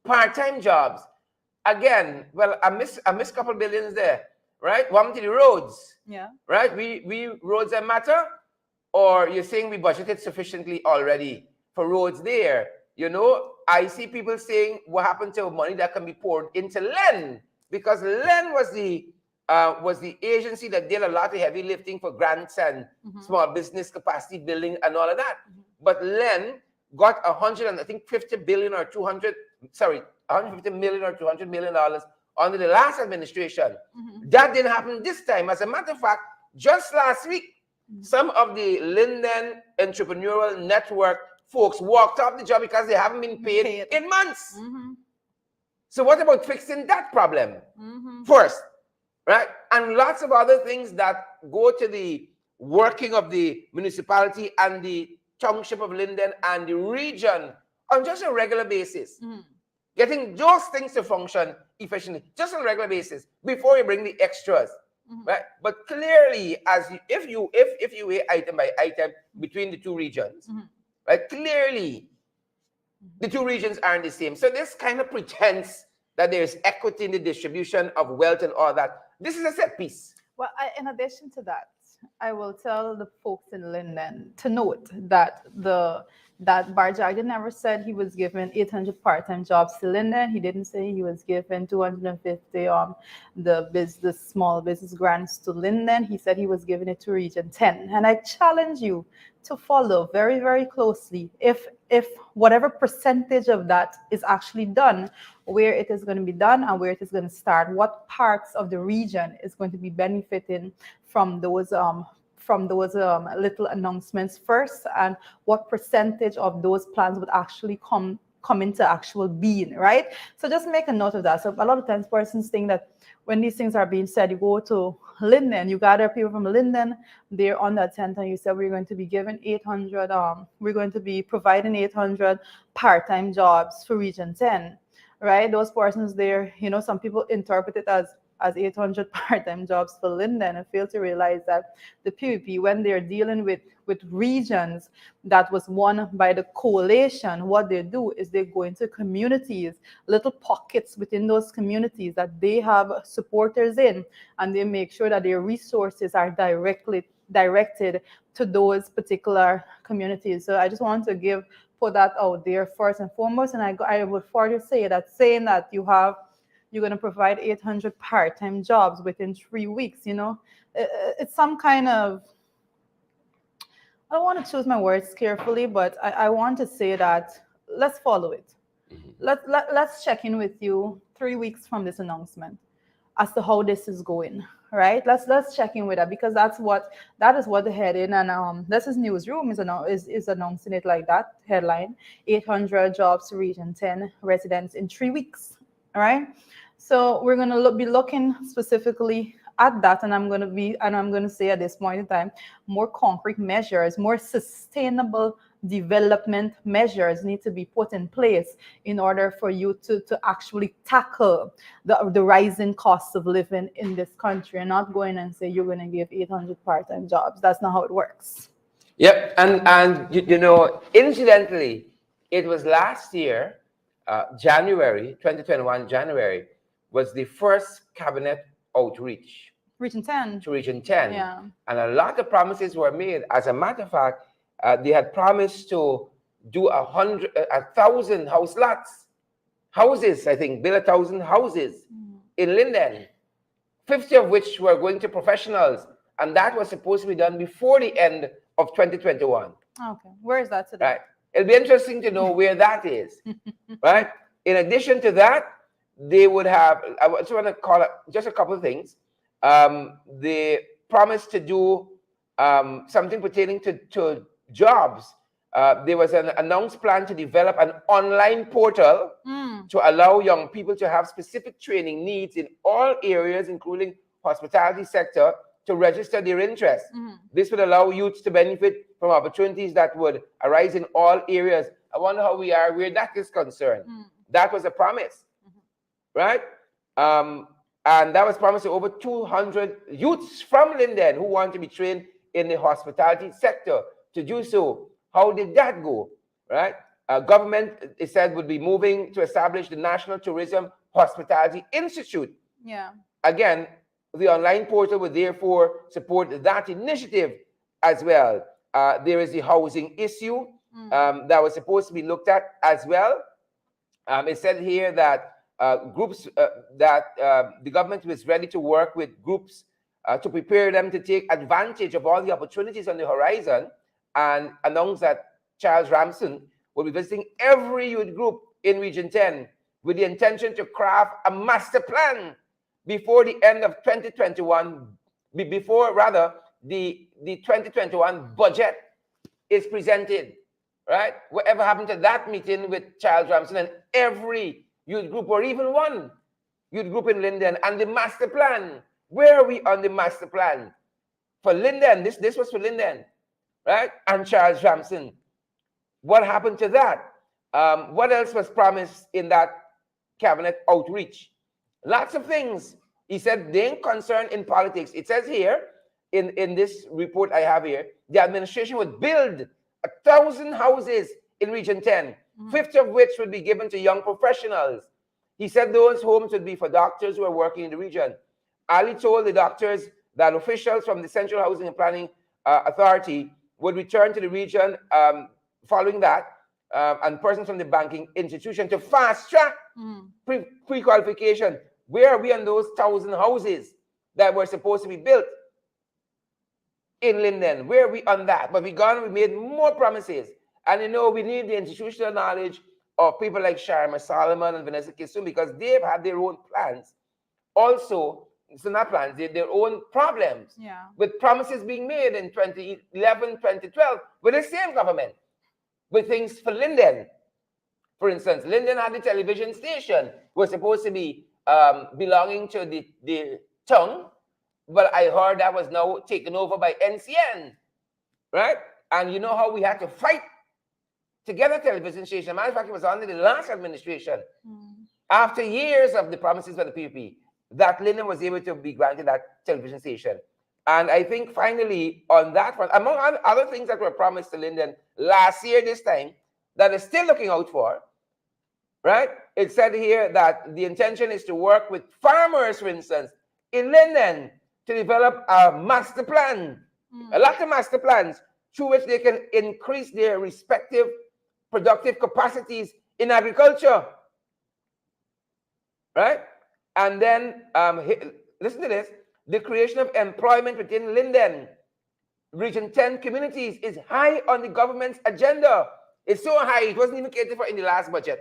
Part-time jobs. Again, well, I miss a couple billions there, right? One to the roads. Yeah. Right? We roads that matter? Or you're saying we budgeted sufficiently already for roads there? You know, I see people saying what happened to money that can be poured into LEN, because LEN was the agency that did a lot of heavy lifting for grants and small business capacity building and all of that. But LEN got 150 million or 200 million dollars under the last administration. That didn't happen this time. As a matter of fact, just last week, some of the Linden Entrepreneurial Network folks walked off the job because they haven't been paid in months. So what about fixing that problem first, right? And lots of other things that go to the working of the municipality and the township of Linden and the region on just a regular basis. Getting those things to function efficiently, just on a regular basis, before you bring the extras, right? But clearly, if you weigh item by item between the two regions, right? Clearly, the two regions aren't the same. So this kind of pretends that there is equity in the distribution of wealth and all that. This is a set piece. Well, in addition to that, I will tell the folks in Linden to note that that Barjagda never said he was given 800 part-time jobs to Linden. He didn't say he was given 250 the small business grants to Linden. He said he was giving it to Region 10. And I challenge you to follow very, very closely if whatever percentage of that is actually done, where it is going to be done and where it is going to start, what parts of the region is going to be benefiting from those little announcements first, and what percentage of those plans would actually come into actual being, right? So just make a note of that. So a lot of times persons think that when these things are being said, you go to Linden, you gather people from Linden, they're on that tent, and you said we're going to be given 800, we're going to be providing 800 part-time jobs for Region 10, right? Those persons there, you know, some people interpret it as 800 part-time jobs for Linden and fail to realize that the PVP, when they're dealing with regions that was won by the coalition, what they do is they go into communities, little pockets within those communities that they have supporters in, and they make sure that their resources are directed to those particular communities. So I just want to put that out there first and foremost. And I would further say that saying that you're going to provide 800 part-time jobs within 3 weeks, you know, it's some kind of, I don't want to choose my words carefully, but I want to say that let's follow it. Let's check in with you 3 weeks from this announcement as to how this is going, right? Let's check in with that, because that is what the heading, and this is Newsroom is announcing it like that, headline: 800 jobs to Region 10 residents in 3 weeks. All right. So we're going to be looking specifically at that, and I'm going to say at this point in time, more concrete measures, more sustainable development measures need to be put in place in order for you to actually tackle the rising costs of living in this country, and not going and say you're going to give 800 part-time jobs. That's not how it works. Yep, and you know, incidentally, it was last year, January 2021, January was the first cabinet outreach Region 10. to Region 10, Yeah. and a lot of promises were made. As a matter of fact, they had promised to do 1,000 houses, I think, build 1,000 houses in Linden, 50 of which were going to professionals, and that was supposed to be done before the end of 2021. Okay, where is that today? Right. It'll be interesting to know where that is. Right. In addition to that, they would have. I just want to call it just a couple of things. They promised to do something pertaining to jobs. There was an announced plan to develop an online portal to allow young people to have specific training needs in all areas, including hospitality sector, to register their interest. This would allow youths to benefit from opportunities that would arise in all areas. I wonder how we are where that is concerned. That was a promise, right? And that was promised to over 200 youths from Linden who want to be trained in the hospitality sector to do so. How did that go, right? Government, it said, would be moving to establish the National Tourism Hospitality Institute. Yeah. Again, the online portal would therefore support that initiative as well. There is the housing issue that was supposed to be looked at as well. It said here that the government was ready to work with groups to prepare them to take advantage of all the opportunities on the horizon, and announced that Charles Ramson will be visiting every youth group in Region 10 with the intention to craft a master plan before the end of 2021, before rather the 2021 budget is presented, right? Whatever happened to that meeting with Charles Ramson and every youth group, or even one youth group in Linden, and the master plan? Where are we on the master plan? For Linden, this was for Linden, right? And Charles Ramson. What happened to that? What else was promised in that cabinet outreach? Lots of things. He said they ain't concerned in politics. It says here, in this report I have here, the administration would build 1,000 houses in Region 10, 50 of which would be given to young professionals. He said those homes would be for doctors who are working in the region. Ali told the doctors that officials from the Central Housing and Planning Authority would return to the region following that, and persons from the banking institution to fast track pre-qualification. Where are we on those 1,000 houses that were supposed to be built in Linden? Where are we on that? But we made more promises. And you know, we need the institutional knowledge of people like Sharma Solomon and Vanessa Kisum, because they've had their own plans. Also, it's not plans, their own problems with promises being made in 2011, 2012 with the same government, with things for Linden. For instance, Linden had the television station, was supposed to be belonging to the town, but I heard that was now taken over by NCN, right? And you know how we had to fight to get a television station. Matter of fact, it was under the last administration, after years of the promises by the PPP, that Linden was able to be granted that television station. And I think finally on that front, among other things that were promised to Linden last year, this time, that is still looking out for, right? It said here that the intention is to work with farmers, for instance, in Linden to develop a master plan, a lot of master plans through which they can increase their respective productive capacities in agriculture, right? And then, listen to this, the creation of employment within Linden, Region 10 communities is high on the government's agenda. It's so high, it wasn't even catered for in the last budget.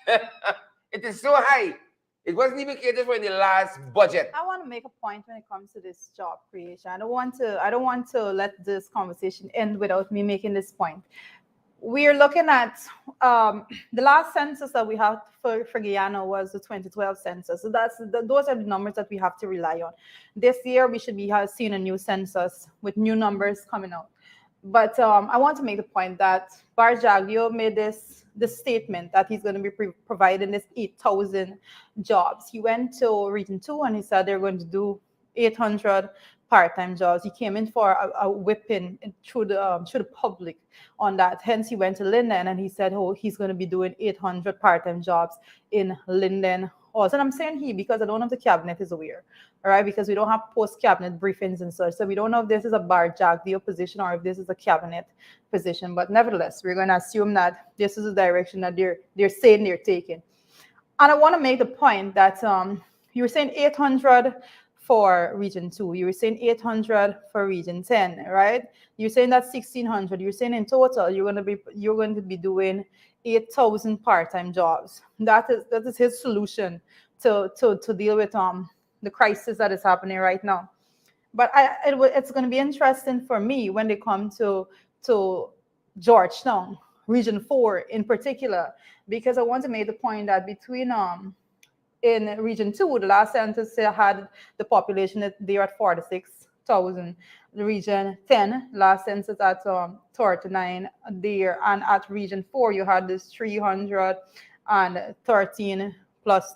It is so high, it wasn't even catered for in the last budget. I want to make a point when it comes to this job creation. I don't want to let this conversation end without me making this point. we're looking at the last census that we have for Guyana was the 2012 census. So those are the numbers that we have to rely on. This year, we should be seeing a new census with new numbers coming out. But I want to make the point that Barjagio made this statement that he's going to be providing this 8,000 jobs. He went to Region 2 and he said they're going to do 800 part-time jobs. He came in for a whipping through the public on that. Hence, he went to Linden and he said, oh, he's going to be doing 800 part-time jobs in Linden also. And I'm saying he because I don't know if the cabinet is aware, all right? Because we don't have post-cabinet briefings and such. So we don't know if this is a Barjagio position or if this is a cabinet position. But nevertheless, we're going to assume that this is the direction that they're saying they're taking. And I want to make the point that you were saying 800 for Region 2. You were saying 800 for Region 10, right? You're saying that's 1,600. You're saying in total you're going to be doing 8,000 part-time jobs. That is his solution to deal with the crisis that is happening right now. But it's going to be interesting for me when they come to Georgetown, Region 4 in particular, because I want to make the point that between in Region 2, the last census had the population there at 46,000. The Region 10, last census at 39 there. And at Region 4, you had this 313,000 plus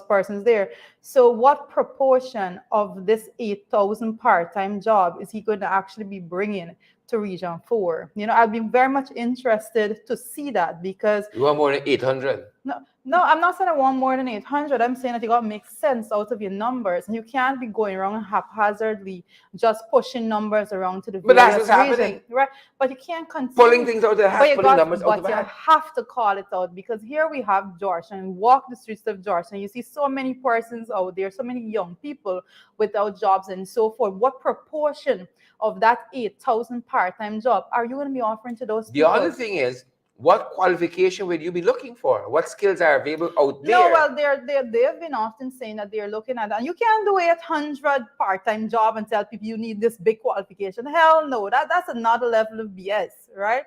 persons there. So what proportion of this 8,000 part-time job is he going to actually be bringing to Region 4? You know, I've been very much interested to see that because... You want more than 800? No, I'm not saying I want more than 800. I'm saying that you got to make sense out of your numbers. And you can't be going around haphazardly just pushing numbers around to the But that's what's region, happening. right? But you can't continue. Pulling things out of the hat, pulling numbers out of the But you hat. have to call it out because here we have Georgetown. You walk the streets of Georgetown, you see so many persons out there, so many young people without jobs and so forth. What proportion of that 8,000 part-time job are you going to be offering to those people? The other thing is, what qualification would you be looking for? What skills are available out there? No, well, they've been often saying that they're looking at that. You can't do 800 part-time job and tell people you need this big qualification. Hell no, that's another level of BS, right?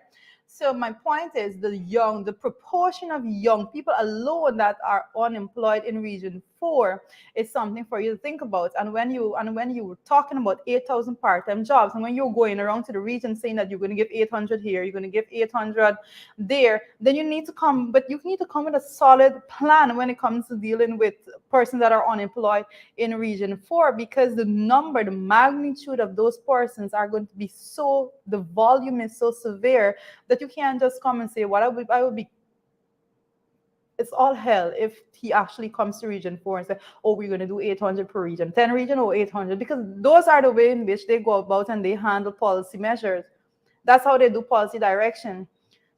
So my point is the proportion of young people alone that are unemployed in Region 4 is something for you to think about. And when you were talking about 8,000 part-time jobs, and when you're going around to the region saying that you're going to give 800 here, you're going to give 800 there, then you need to come with a solid plan when it comes to dealing with persons that are unemployed in Region 4, because the magnitude of those persons are going to be the volume is so severe that you can't just come and say, well, I would be, it's all hell if he actually comes to Region 4 and say, oh, we're going to do 800 per region, 10 region or 800, because those are the way in which they go about and they handle policy measures. That's how they do policy direction.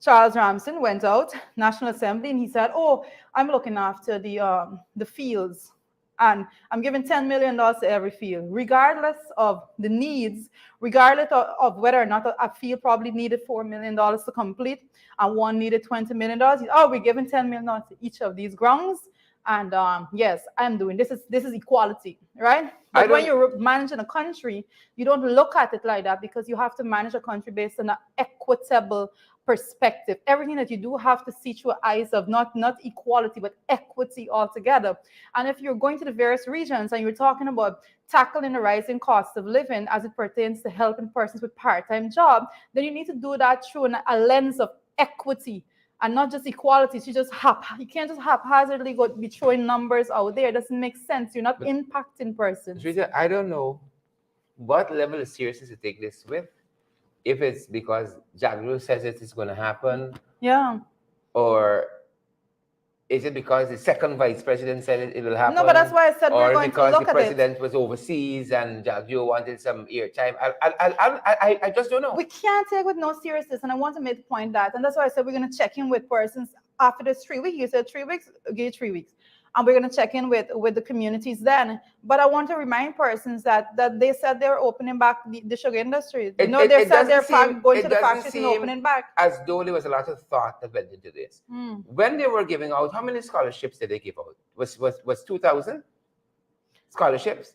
Charles Ramsden went out, National Assembly, and he said, oh, I'm looking after the fields, and I'm giving $10 million to every field, regardless of the needs, regardless of whether or not a field probably needed $4 million to complete, and one needed $20 million. Oh, we're giving $10 million to each of these grounds, and yes, I'm doing this. Is equality, right? But when you're managing a country, you don't look at it like that, because you have to manage a country based on an equitable perspective. Everything that you do have to see through eyes of not equality, but equity altogether. And if you're going to the various regions and you're talking about tackling the rising cost of living as it pertains to helping persons with part-time job, then you need to do that through a lens of equity and not just equality. So you can't just haphazardly be throwing numbers out there. It doesn't make sense. You're not impacting persons. Rita, I don't know what level of seriousness to take this with. If it's because Jaglu says it is going to happen, yeah, or is it because the second vice president said it will happen? No, but that's why I said we're going to look at it. Or because the president was overseas and Jaglu wanted some airtime. I just don't know. We can't take with no seriousness, and I want to make the point that, and that's why I said we're going to check in with persons after this 3 weeks. You said 3 weeks, okay, 3 weeks. And we're going to check in with the communities then. But I want to remind persons that they said they're opening back the sugar industry. They said they're going to the factories and opening back. As though there was a lot of thought that went into this. When they were giving out, how many scholarships did they give out? Was 2,000 scholarships?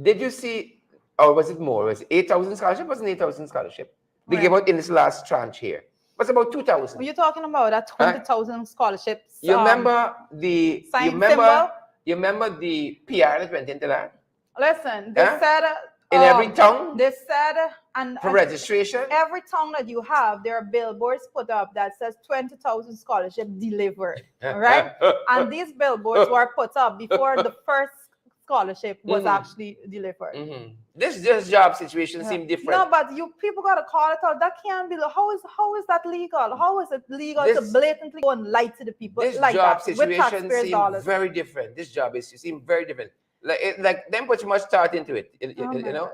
Did you see, or was it more? Was it 8,000 scholarship? Wasn't 8,000 scholarship? They gave out in this last tranche here. What's about 2,000? You're talking about that 20,000 scholarships. You remember the symbol? You remember the PR that went into that? Listen, they said in every town. They said and for registration. Every town that you have, there are billboards put up that says 20,000 scholarship delivered. Right? And these billboards were put up before the first scholarship was actually delivered. This job situation seems different. No, but you people gotta call it out. That can't be. How is that legal? How is it legal to blatantly go and lie to the people this like job that situation seems very different. This job seems very different. Like them put much thought into it. You know,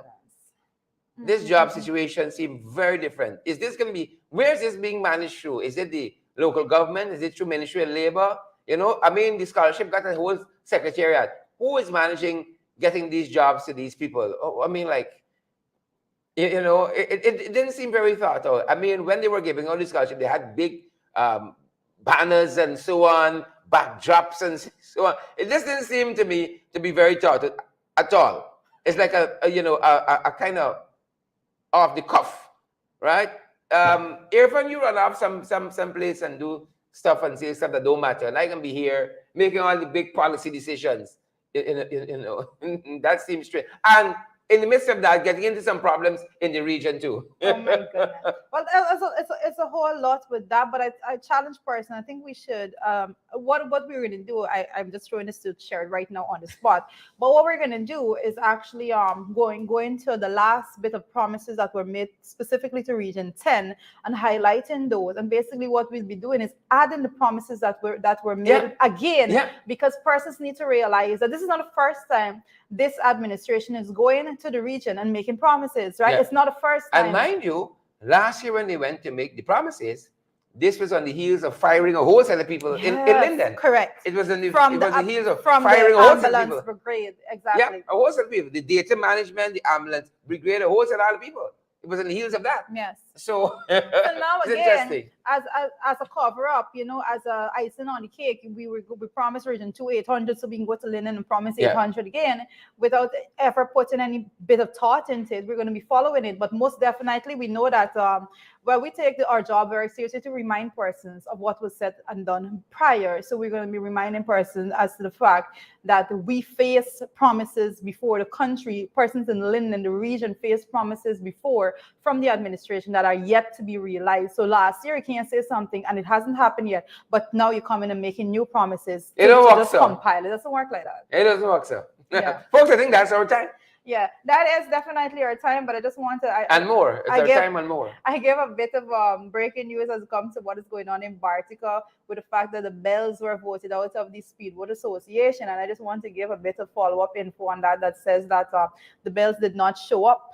this job situation seems very different. Is this going to be? Where is this being managed through? Is it the local government? Is it through Ministry of Labor? You know, I mean, the scholarship got a whole secretariat. Who is managing getting these jobs to these people? Oh, I mean, like, you know, it didn't seem very thought out. I mean, when they were giving out this scholarship, they had big banners and so on, backdrops and so on. It just didn't seem to me to be very thought out at all. It's like a kind of off the cuff, right? Irfan, you run off some place and do stuff and say stuff that don't matter, and I can be here making all the big policy decisions. You know, that seems straight. And in the midst of that, getting into some problems in the region too. Oh my goodness. Well, it's a whole lot with that, but I challenge person. I think we should, what we're going to do, I'm just throwing this to share right now on the spot, but what we're going to do is actually going to the last bit of promises that were made specifically to Region 10 and highlighting those. And basically what we'll be doing is adding the promises that were made again, because persons need to realize that this is not the first time this administration is going to the region and making promises, right? It's not the first time. And mind you, last year when they went to make the promises, this was on the heels of firing a whole set of people in Linden. Correct. It was on the, the heels of firing a whole set of people. Brigade, exactly. Yeah, a whole set of people. The data management, the ambulance brigade, a whole set of people. It was on the heels of that. Yes. So now again, as a cover up, you know, as a icing on the cake, we promised Region 2 800, so we can go to Linden and promise 800 again without ever putting any bit of thought into it. We're going to be following it, but most definitely we know that we take our job very seriously to remind persons of what was said and done prior. So we're going to be reminding persons as to the fact that we face promises before the country, persons in Linden, the region faced promises before from the administration that are yet to be realized. So last year you can't say something and it hasn't happened yet, but now you come in and making new promises to just compile. It doesn't work like that. It doesn't work so. Folks, I think that's our time. Yeah, that is definitely our time, but I just want to... time and more. I gave a bit of breaking news as it comes to what is going on in Bartica with the fact that the Bells were voted out of the Speedboat Association, and I just want to give a bit of follow-up info on that says that the Bells did not show up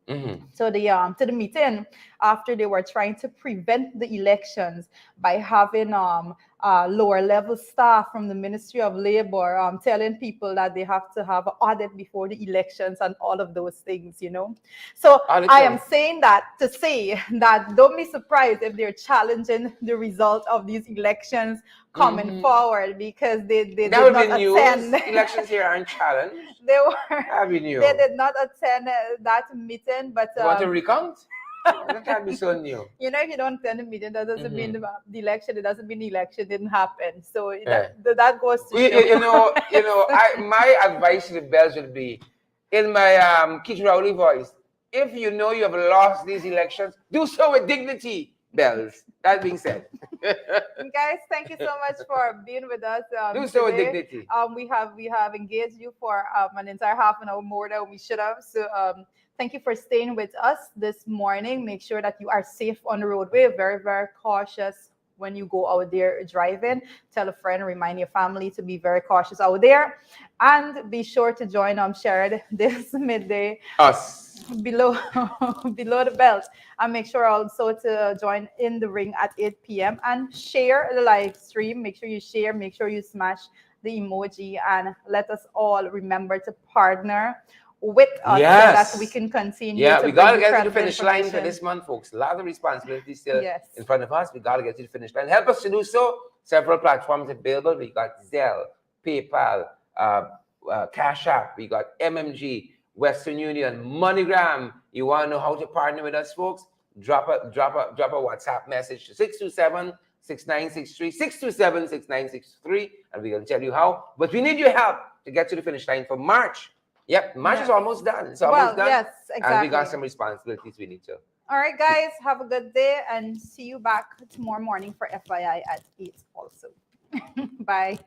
to the meeting after they were trying to prevent the elections by having lower level staff from the Ministry of Labor telling people that they have to have an audit before the elections and all of those things, you know. So I am saying that to say that don't be surprised if they're challenging the result of these elections coming forward, because they did not attend. Elections here aren't challenged. They did not attend that meeting, but you want to recount? That can't be so new. You know, if you don't attend a meeting, that doesn't mean the election. It doesn't mean the election didn't happen. So that goes to show. My advice to the Bells would be, in my Keith Rowley voice, if you know you have lost these elections, do so with dignity, Bells. That being said. Guys, thank you so much for being with us. Do so with dignity. We have engaged you for an entire half an hour more than we should have. So thank you for staying with us this morning. Make sure that you are safe on the roadway. Very, very cautious when you go out there driving. Tell a friend, remind your family to be very cautious out there. And be sure to join Shared this midday. Us. Below the belt. And make sure also to join in the ring at 8 p.m. and share the live stream. Make sure you share. Make sure you smash the emoji. And let us all remember to partner with us so that we can continue. Yeah, we got to get to the finish line for this month, folks. A lot of responsibilities still in front of us. We got to get to the finish line. Help us to do so. Several platforms available. We got Zelle, PayPal, Cash App. We got MMG, Western Union, MoneyGram. You want to know how to partner with us, folks? drop a WhatsApp message to 627-6963, and we're gonna tell you how. But we need your help to get to the finish line for March. Yep, March is almost done. It's almost done. Yes, And we got exactly. some responsibilities we need to. All right, guys, have a good day and see you back tomorrow morning for FYI at 8 also. Bye.